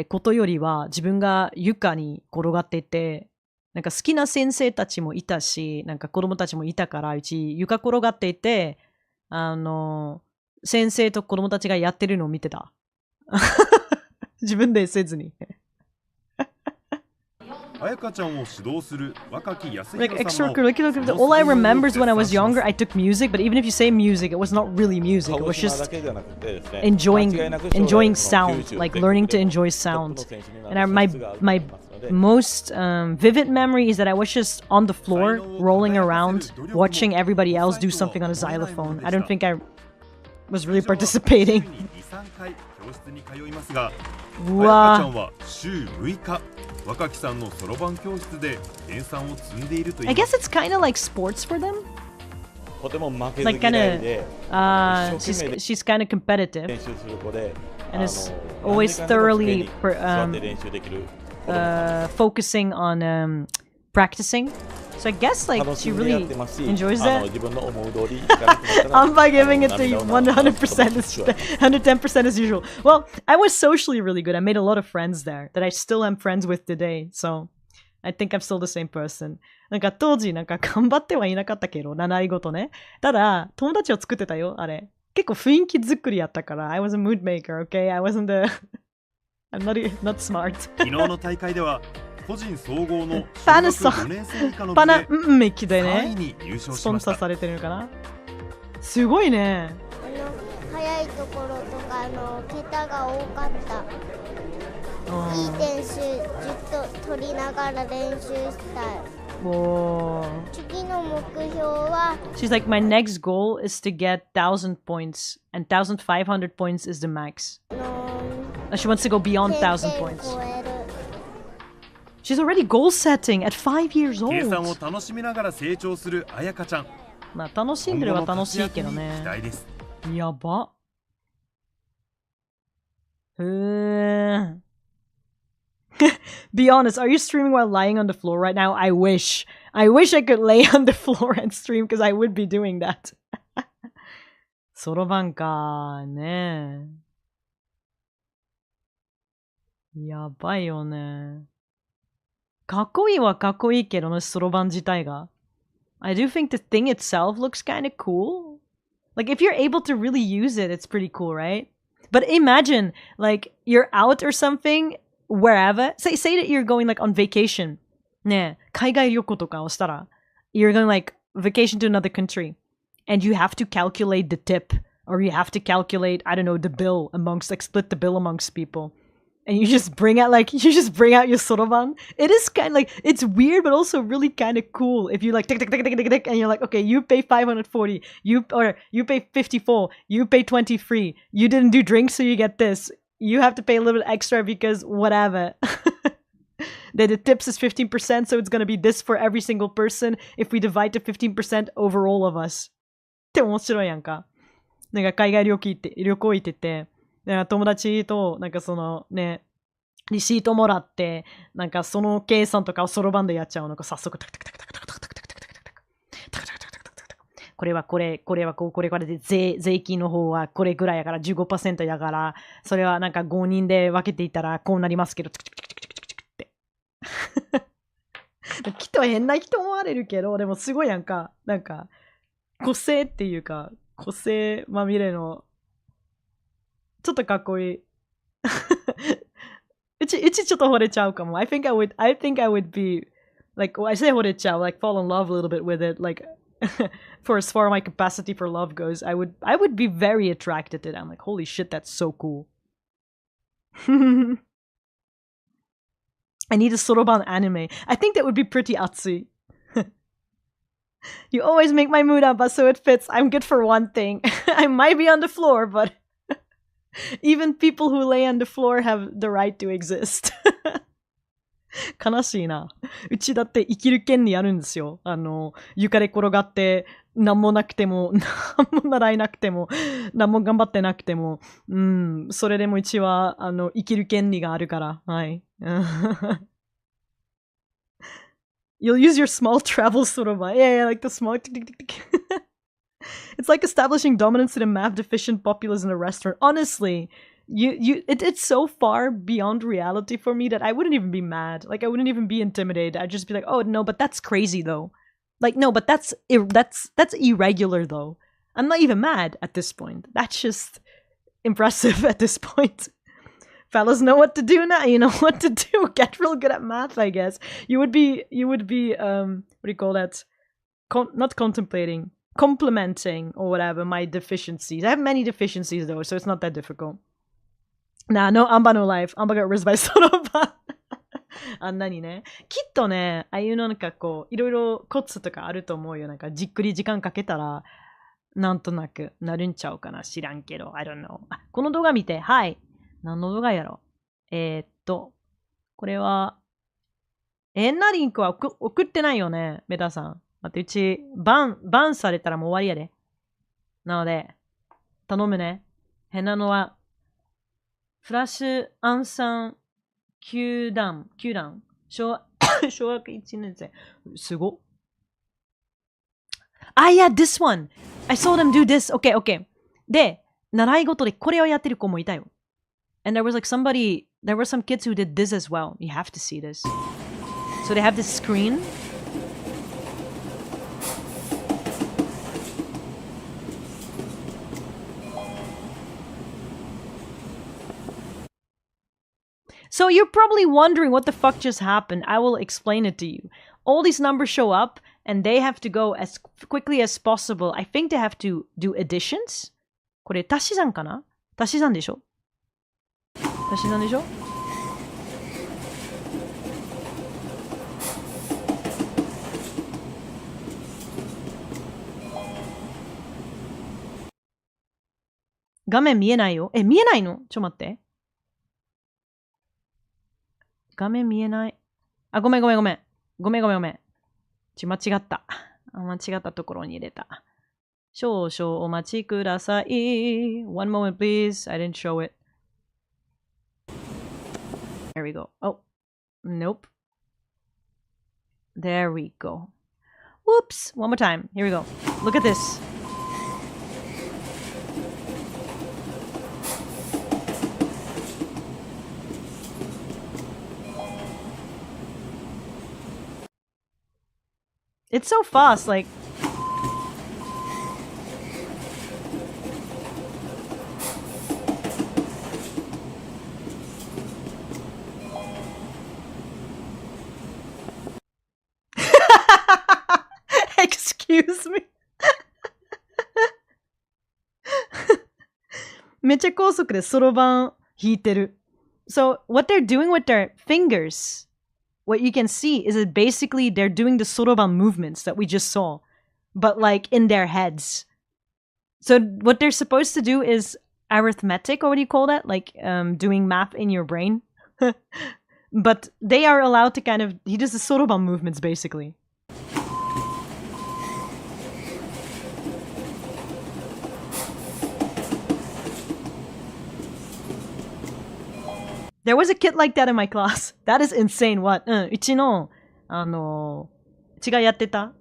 ことよりは自分が床に転がっていて、なんか好きな先生たちもいたし、なんか子供たちもいたから、うち床転がっていて、先生と子供たちがやってるのを見てた。自分でせずに。Like extracurricular, all I remember is when I was younger, I took music, but even if you say music, it was not really music. It was just enjoying sound, like learning to enjoy sound. And my most vivid memory is that I was just on the floor, rolling around, watching everybody else do something on a xylophone. I don't think I was really participating. うわ。若木さんのそろばん教室で研鑽を積んでいるという。I guess it's kind of like sports for them. とても負けず嫌いで、she's kind of competitive 練習する子で、and is always thoroughly focusing on practicing. So I guess like she really enjoys that. Anba giving it to you 100% is 110% as usual. Well, I was socially really good. I made a lot of friends there that I still am friends with today. So I think I'm still the same person. なんか当時なんか頑張ってはいなかったけど、習い事ね。ただ友達を作ってたよ、あれ。結構雰囲気作りやったから。I was a mood maker, okay? I wasn't I'm not smart. 昨日の大会では個人総合のパナさん、パナメキでね、スポンサーされてるのかな。すごいね。早いところとか桁が多かった。いい点数ずっと取りながら練習したい。次の目標は She's like, my next goal is to get 1,000 points and 1,500 points is the max. She wants to go beyond 1,000 points. She's already goal setting at 5 years old. 計算を楽しみながら成長する彩香ちゃん。まあ楽しんでるは楽しいけどね。やば。Be honest, are you streaming while lying on the floor right now? I wish I could lay on the floor and stream because I would be doing that. そろばんかね。やばいよね。かっこいいはかっこいいけどね、そろばん自体が。I do think the thing itself looks kind of cool. Like, if you're able to really use it, it's pretty cool, right? But imagine, like, you're out or something, wherever. Say that you're going, like, on vacation. ね、海外旅行とかをしたら、you're going, like, vacation to another country. And you have to calculate the tip. Or you have to calculate, I don't know, the bill amongst, like, split the bill amongst people. And you just bring out your soroban. It is kind of like, it's weird, but also really kind of cool. If you like, tick, tick, tick, tick, tick, tick, and you're like, okay, you pay 540, you pay 54, you pay 23, you didn't do drinks, so you get this. You have to pay a little bit extra because whatever. Then the tips is 15%, so it's going to be this for every single person if we divide to 15% over all of us. って面白いやんか。なんか海外旅行行ってて、友達となんかそのねリシートもらってなんかその計算とかをそろばんでやっちゃうのが早速タクタクタクタクタクタクタクタクタクタクタクタクタクタクタクタクタクタクこれはこれはこれで税金の方はこれぐらいやから 15% やからそれはなんか5人で分けていたらこうなりますけどってきっと変な人思われるけどでもすごいやんかなんか個性っていうか個性まみれのちょっとかっこいい。うちちょっと惚れちゃうかも。I think I would be, like, I say 惚れちゃう, like, fall in love a little bit with it, like, for as far my capacity for love goes, I would be very attracted to it. I'm like, holy shit, that's so cool. I need a soroban anime. I think that would be pretty atsui. You always make my mood up, but so it fits. I'm good for one thing. I might be on the floor, but even people who lay on the floor have the right to exist. 悲しいな。うちだって生きる権利あるんですよ。床で転がって何もなくても、何も習えなくても、何も頑張ってなくても、それでもうちは生きる権利があるから。はい。You'll use your small travel soroban. Yeah, like the small tick tick tick tick. It's like establishing dominance in a math deficient populace in a restaurant. Honestly, it's so far beyond reality for me that I wouldn't even be mad. Like I wouldn't even be intimidated. I'd just be like, oh no, but that's crazy though. Like no, but that's irregular though. I'm not even mad at this point. That's just impressive at this point. Fellas know what to do now. You know what to do. Get real good at math, I guess. You would be what do you call that? Not contemplating, complimenting or whatever my deficiencies. I have many deficiencies though, so it's not that difficult. Nah, no Anba no life. Anba got rizzed by Soroban. あんなにね。きっとね、ああいうのなんかこう、いろいろコツとかあると思うよ。なんかじっくり時間かけたら、なんとなくなるんちゃうかな。知らんけど。I don't know. あ、この動画見て。はい。何の動画やろ。これは、変なリンクは送ってないよね。メタさん。待って、うち、バンされたらもう終わりやで。なので、頼むね。変なのは、フラッシュアンサン9段。小学1年生。すごっ。あ、いや、this one! I saw them do this. Okay. で、習い事でこれをやってる子もいたよ。And there was like there were some kids who did this as well. You have to see this. So they have this screen. So you're probably wondering what the fuck just happened. I will explain it to you. All these numbers show up and they have to go as quickly as possible. I think they have to do additions. これ足し算かな？足し算でしょ？足し算でしょ？画面見えないよ。見えないの？ちょ待って。画面見えない。あ、ごめん。間違った。間違ったところに入れた。少々お待ちください。One moment, please. I didn't show it. There we go. Oh, nope. There we go. Whoops. One more time. Here we go. Look at this. It's so fast, like... Excuse me. めっちゃ高速でそろばん弾いてる。So, what they're doing with their fingers... What you can see is that basically they're doing the soroban movements that we just saw, but like in their heads. So what they're supposed to do is arithmetic, or what do you call that? Like doing math in your brain. But they are allowed to he does the soroban movements basically. There was a kid like that in my class. That is insane. What? うちの、違いやってた、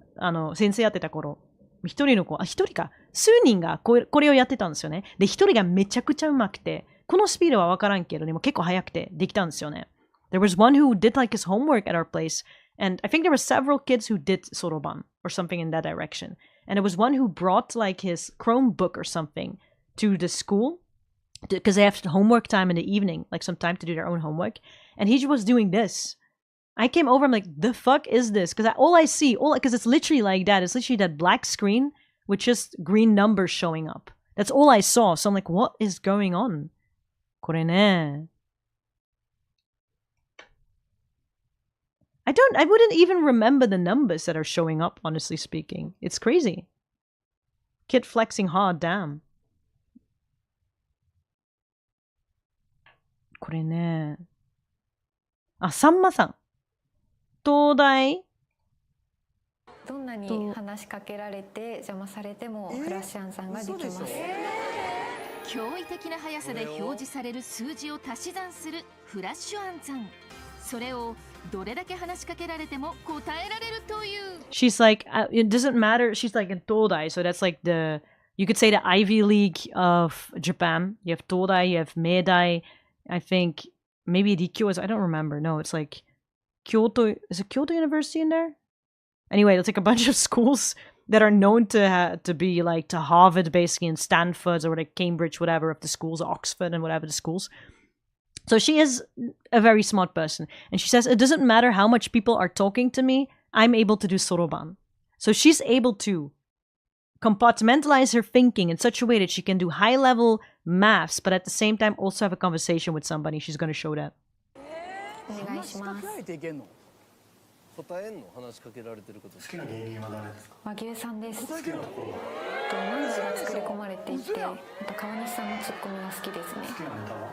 先生やってた頃、一人の子、一人か、数人がこれをやってたんですよね。で、一人がめちゃくちゃうまくて、このスピードはわからんけど、でも結構速くてできたんですよね。There was one who did like his homework at our place, and I think there were several kids who did soroban or something in that direction. And there was one who brought like his Chromebook or something to the school. Because they have homework time in the evening, like some time to do their own homework. And he was doing this. I came over, I'm like, the fuck is this? Because all I see, because it's literally like that. It's literally that black screen with just green numbers showing up. That's all I saw. So I'm like, what is going on? これね。I wouldn't even remember the numbers that are showing up, honestly speaking. It's crazy. Kid flexing hard, damn. これね。あ、さんまさん。東大どんなに話しかけられて邪魔されてもフラッシュアンさんができます。驚異的な速さで表示される数字を足し算するフラッシュアンさん。それをどれだけ話しかけられても答えられるという。She's like, it doesn't matter. She's like in Todai, so that's like the you could say the Ivy League of Japan. You have Todai, you have Meidai. I think maybe Rikyo is, I don't remember. No, it's like Kyoto. Is it Kyoto University in there? Anyway, it's like a bunch of schools that are known to be like to Harvard basically and Stanford or like Cambridge, whatever of the schools, Oxford and whatever the schools. So she is a very smart person. And she says, it doesn't matter how much people are talking to me, I'm able to do soroban. So she's able to compartmentalize her thinking in such a way that she can do high-level maths, but at the same time also have a conversation with somebody. She's going to show that. 答えんの話しかけられてること。好きな芸人は誰ですか？和牛さんです。漫才が作り込まれていて、あと川西さんのツッコミが好きですね。好きなネタは？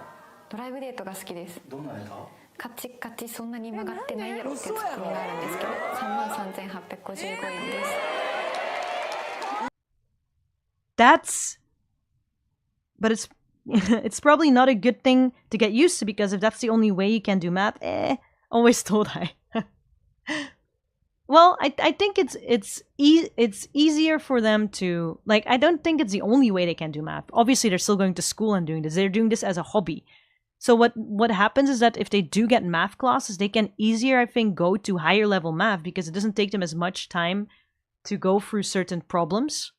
ドライブデートが好きです。どんなネタ？カチカチそんなに曲がってないやろっていうツッコミがあるんですけど、33,855円です。But it's probably not a good thing to get used to, because if that's the only way you can do math, always told I. Well, I think it's easier for them to, like, I don't think it's the only way they can do math. Obviously, they're still going to school and doing this. They're doing this as a hobby. So what happens is that if they do get math classes, they can easier, I think, go to higher level math because it doesn't take them as much time to go through certain problems.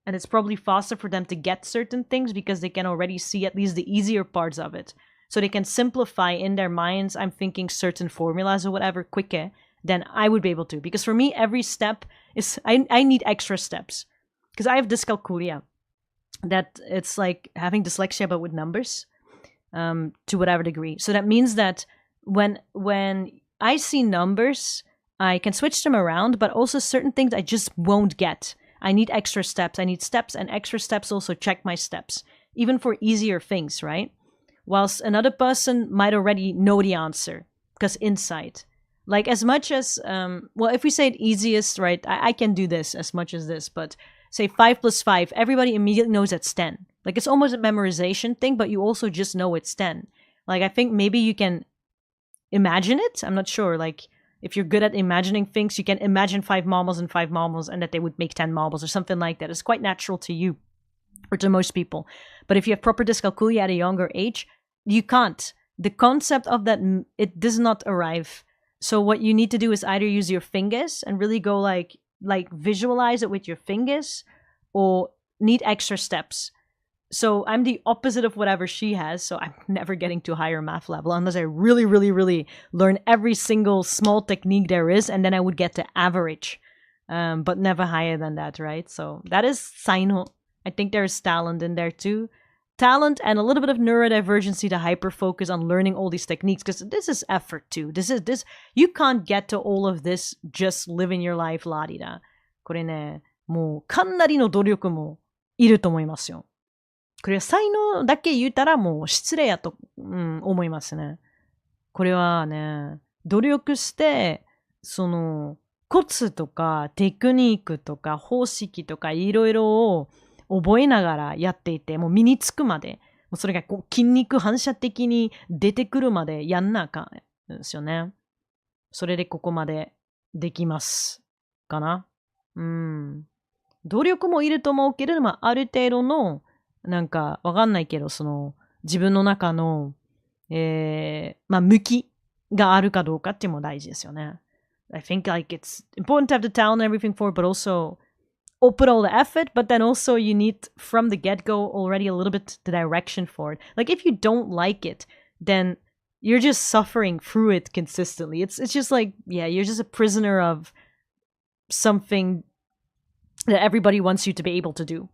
And it's probably faster for them to get certain things because they can already see at least the easier parts of it. So they can simplify in their minds, I'm thinking certain formulas or whatever, quicker than I would be able to. Because for me, every step is, I need extra steps. Because I have dyscalculia. That it's like having dyslexia but with numbers, to whatever degree. So that means that when I see numbers, I can switch them around, but also certain things I just won't get. I need extra steps. I need steps, and extra steps also check my steps. Even for easier things, right? Whilst another person might already know the answer, because insight. Like as much as, well, if we say it easiest, right, I can do this as much as this, but say 5 plus 5, everybody immediately knows that's 10. Like it's almost a memorization thing, but you also just know it's 10. Like I think maybe you can imagine it. I'm not sure. Like if you're good at imagining things, you can imagine 5 marbles and 5 marbles and that they would make 10 marbles or something like that. It's quite natural to you or to most people. But if you have proper dyscalculia at a younger age, you can't. The concept of that, it does not arrive. So what you need to do is either use your fingers and really go like visualize it with your fingers, or need extra steps. So I'm the opposite of whatever she has. So I'm never getting to a higher math level unless I really, really, really learn every single small technique there is. And then I would get to average, but never higher than that, right? So that is Saino. I think there's talent in there too. Talent and a little bit of neurodivergency to hyper focus on learning all these techniques, because this is effort too. This you can't get to all of this just living your life la-di-da. これね、もうかなりの努力もいると思いますよ。これは才能だけ言ったらもう失礼やと、思いますね。これはね、努力して、そのコツとかテクニックとか方式とかいろいろを覚えながらやっていて、もう身につくまで、もうそれがこう筋肉反射的に出てくるまでやんなあかんですよね。それでここまでできますかな。努力もいると思うけれども、ある程度のなんかわかんないけど、その自分の中の、向きがあるかどうかっていうのも大事ですよね。I think like it's important to have the talent and everything for it, but also put all the effort, but then also you need from the get-go already a little bit the direction for it. Like if you don't like it, then you're just suffering through it consistently. It's just like, yeah, you're just a prisoner of something that everybody wants you to be able to do.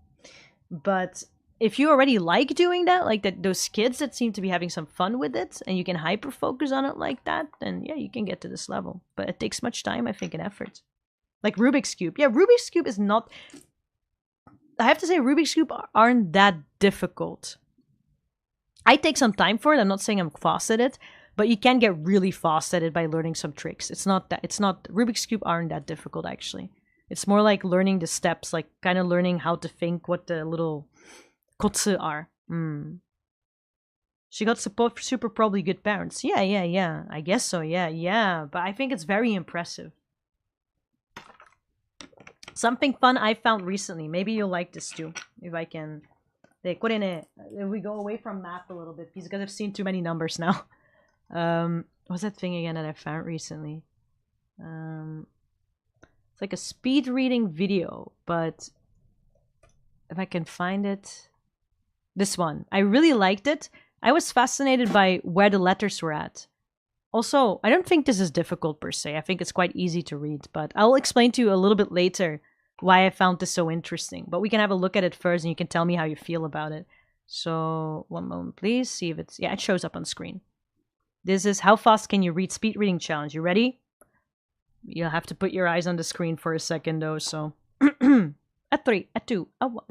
But if you already like doing that, like that, those kids that seem to be having some fun with it, and you can hyper focus on it like that, then yeah, you can get to this level. But it takes much time, I think, and effort. Like Rubik's Cube. Yeah, Rubik's Cube is not... I have to say, Rubik's Cube aren't that difficult. I take some time for it. I'm not saying I'm fast at it, but you can get really fast at it by learning some tricks. It's not... Rubik's Cube aren't that difficult, actually. It's more like learning the steps, like kind of learning how to think, what the little kotsu are. She got super probably good parents. Yeah. I guess so, yeah. But I think it's very impressive. Something fun I found recently. Maybe you'll like this too. If I can. If we go away from math a little bit, because I've seen too many numbers now. What's that thing again that I found recently? It's like a speed reading video, but if I can find it. This one. I really liked it. I was fascinated by where the letters were at. Also, I don't think this is difficult per se. I think it's quite easy to read, but I'll explain to you a little bit later why I found this so interesting. But we can have a look at it first and you can tell me how you feel about it. So, one moment please. See if it's... Yeah, it shows up on screen. This is How Fast Can You Read Speed Reading Challenge. You ready? You'll have to put your eyes on the screen for a second though, so... A 3, a 2, a 1.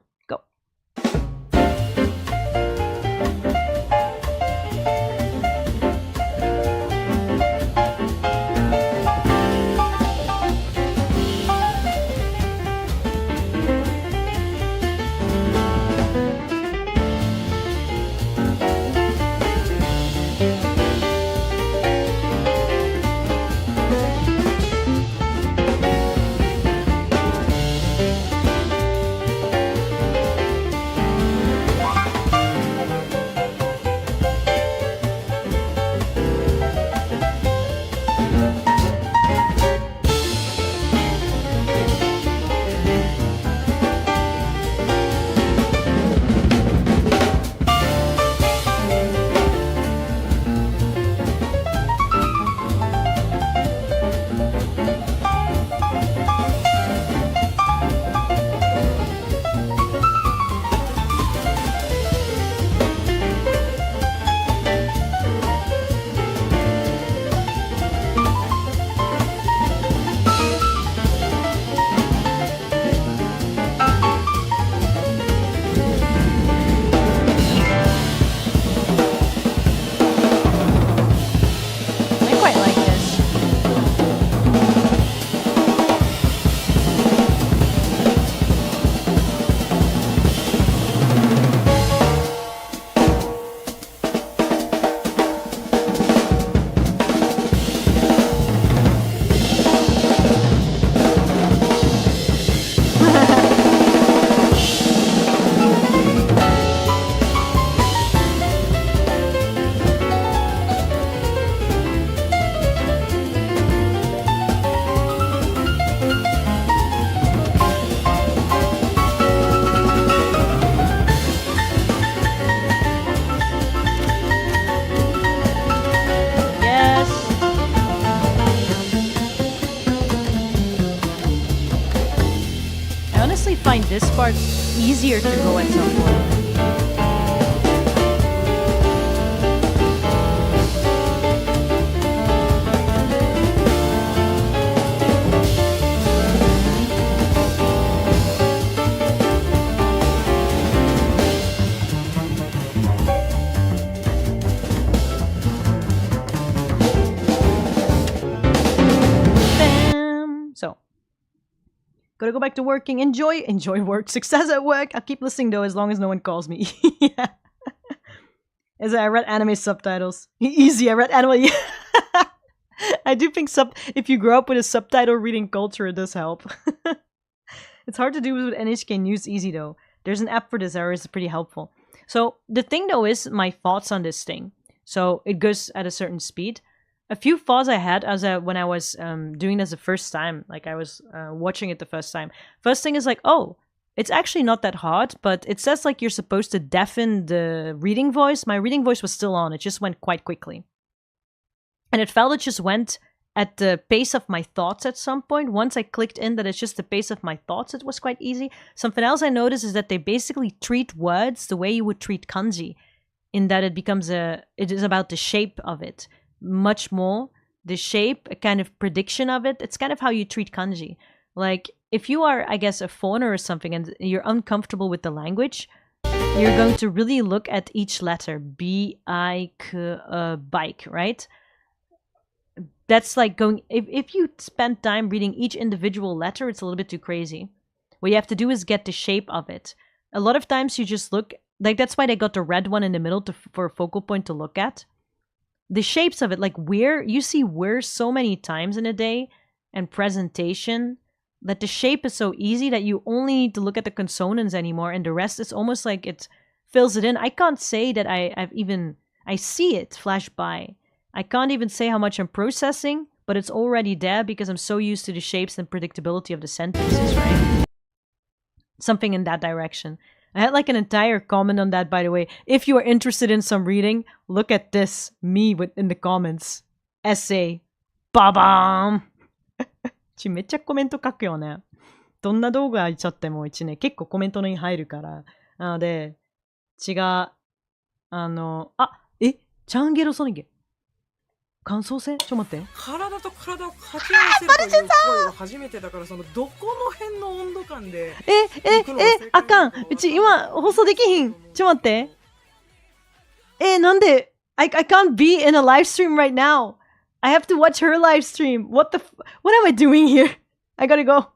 Find this part easier to go at some point. Gotta go back to working. Enjoy work. Success at work. I'll keep listening though as long as no one calls me. Yeah. As I read anime subtitles. Easy, I read anime. Yeah. I do think if you grow up with a subtitle reading culture, it does help. It's hard to do with NHK News Easy though. There's an app for this area, it's pretty helpful. So the thing though is my thoughts on this thing. So it goes at a certain speed. A few thoughts I had when I was doing this the first time, like I was watching it the first time. First thing is like, oh, it's actually not that hard, but it says like you're supposed to deafen the reading voice. My reading voice was still on. It just went quite quickly. And it felt it just went at the pace of my thoughts at some point. Once I clicked in that it's just the pace of my thoughts, it was quite easy. Something else I noticed is that they basically treat words the way you would treat kanji, in that it is about the shape of it. Much more the shape, a kind of prediction of it. It's kind of how you treat kanji. Like if you are, I guess, a foreigner or something and you're uncomfortable with the language, you're going to really look at each letter. B-I-K, bike, right? That's like going... If you spend time reading each individual letter, it's a little bit too crazy. What you have to do is get the shape of it. A lot of times you just look... Like that's why they got the red one in the middle for a focal point to look at. The shapes of it, like you see where so many times in a day, and presentation, that the shape is so easy that you only need to look at the consonants anymore, and the rest is almost like it fills it in. I can't say that I see it flash by. I can't even say how much I'm processing, but it's already there because I'm so used to the shapes and predictability of the sentences, right? Something in that direction. I had like an entire comment on that, by the way. If you are interested in some reading, look at this. Me in the comments. Essay. Ba-bam! めっちゃコメント書くよね。どんな動画いっちゃっても結構コメントに入るから。なので、チャンゲロソニゲ。感想性ちょっと待って。体と体を掛け合わせるという声は初めてだから、そのどこの辺の温度感で。あかん。うち今放送できひん。ちょっと待って。なんで I can't be in a live stream right now. I have to watch her live stream. What am I doing here? I gotta go.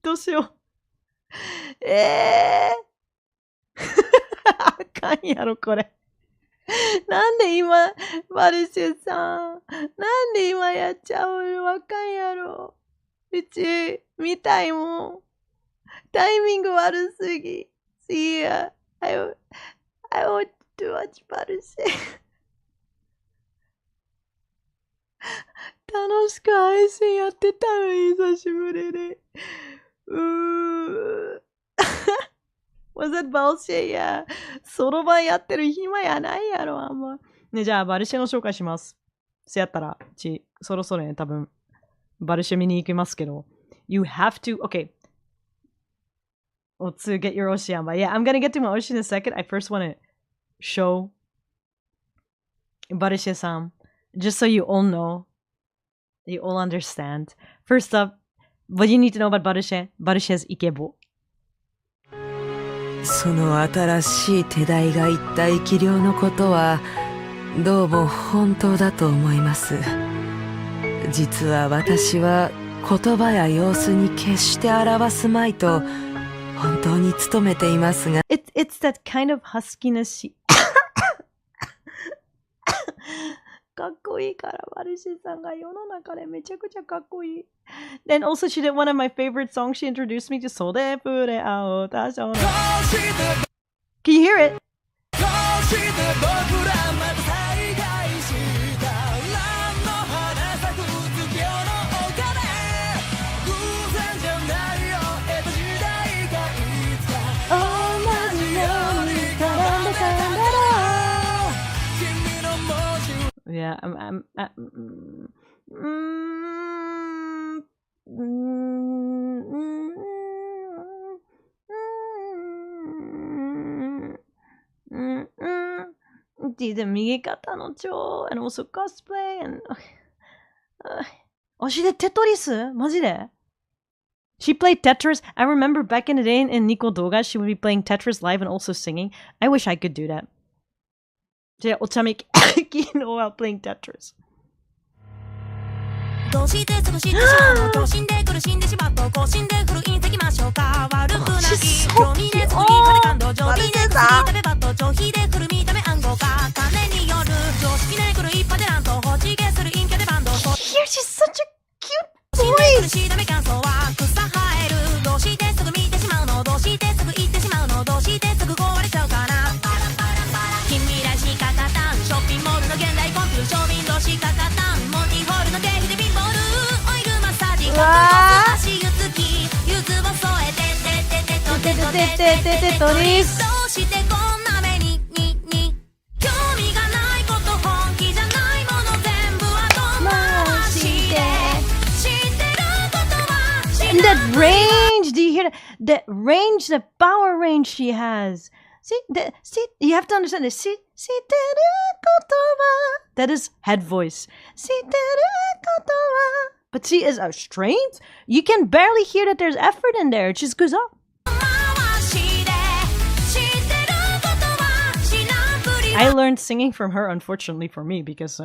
どうしよう。あかんやろ、これ。なんで今、マルシェさん。なんで今やっちゃうのわかんやろ。うち、見たいもん。タイミング悪すぎ。See ya. I want to watch マルシェ。楽しく配信やってたのに、久しぶりに。Was that bullshit? Yeah. そろばんやってる暇やないやろ、あんま。ね、じゃあ、バルシェの紹介します。せやったら、そろそろね、多分、バルシェ見に行きますけど。You have to, okay. To get your Oshi Anba. Yeah, I'm gonna get to my Oshi in a second. I first want to show バルシェさん。Just so you all know. You all understand. First up, what you need to know about バルシェ is イケボ。その新しい手代が言った生き量のことはどうも本当だと思います。実は私は言葉や様子に決して表すまいと本当に努めていますが。It's that kind of huskiness. かっこいいからバルシェさんが世の中でめちゃくちゃかっこいい。Then also she did one of my favorite songs. She introduced me to 袖触れ合う多少の。Can you hear it? Yeah, the 右肩の超 and also cosplay and she did Tetris? マジで? She played Tetris. I remember back in the day in Nico Doga, she would be playing Tetris live and also singing. I wish I could do that. じゃあお茶目機能は playing Tetris。どうして過ごしてしまうの共振で苦しんでしまうと更新で奮いてきましょうか悪くなき興味で続き金感動上皮で薬食べバット上皮でくるみため暗号か金による常識でくる一派でなんとほちげする陰キャでバンド Here she's such a cute voice 苦しいため感想は草生えるどうしてすぐ見てしまうのどうしてすぐ言ってしまうのどうしてすぐ壊れちゃうかな近未来しか勝たんショッピングモールの現代コンピューショーウィンドウしか勝たんモンティホールの経費でピンボールオイルマッサージカップの足湯つきゆずを添えてどうしてこんな目に興味がないこと本気じゃないもの全部後回しで知ってることは知らない That range, do you hear that range, the power range she has? See, you have to understand this. That is head voice. But she is a strength. You can barely hear that there's effort in there. It just goes up. I learned singing from her, unfortunately for me, because...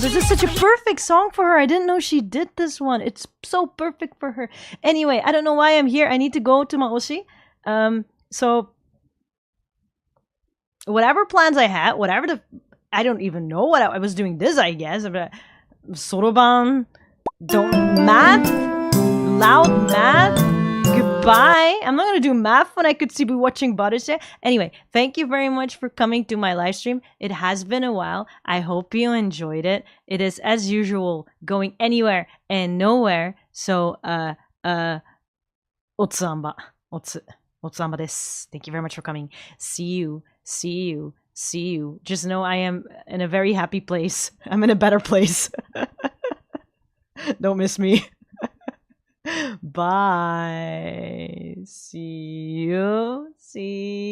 this is such a perfect song for her. I didn't know she did this one. It's so perfect for her. Anyway, I don't know why I'm here. I need to go to my Oshi. So whatever plans I had, I don't even know what I was doing this, I guess. Soroban, math, loud math. Goodbye. I'm not gonna do math when I could be watching Baruche. Anyway, thank you very much for coming to my live stream. It has been a while. I hope you enjoyed it. It is, as usual, going anywhere and nowhere. So, Otsamba. Otsamba desu. Thank you very much for coming. See you. Just know I am in a very happy place. I'm in a better place. Don't miss me. Bye. See you.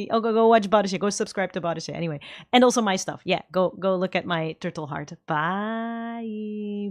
Oh, go watch Baruche. Go subscribe to Baruche. Anyway, and also my stuff. Yeah, go look at my turtle heart. Bye.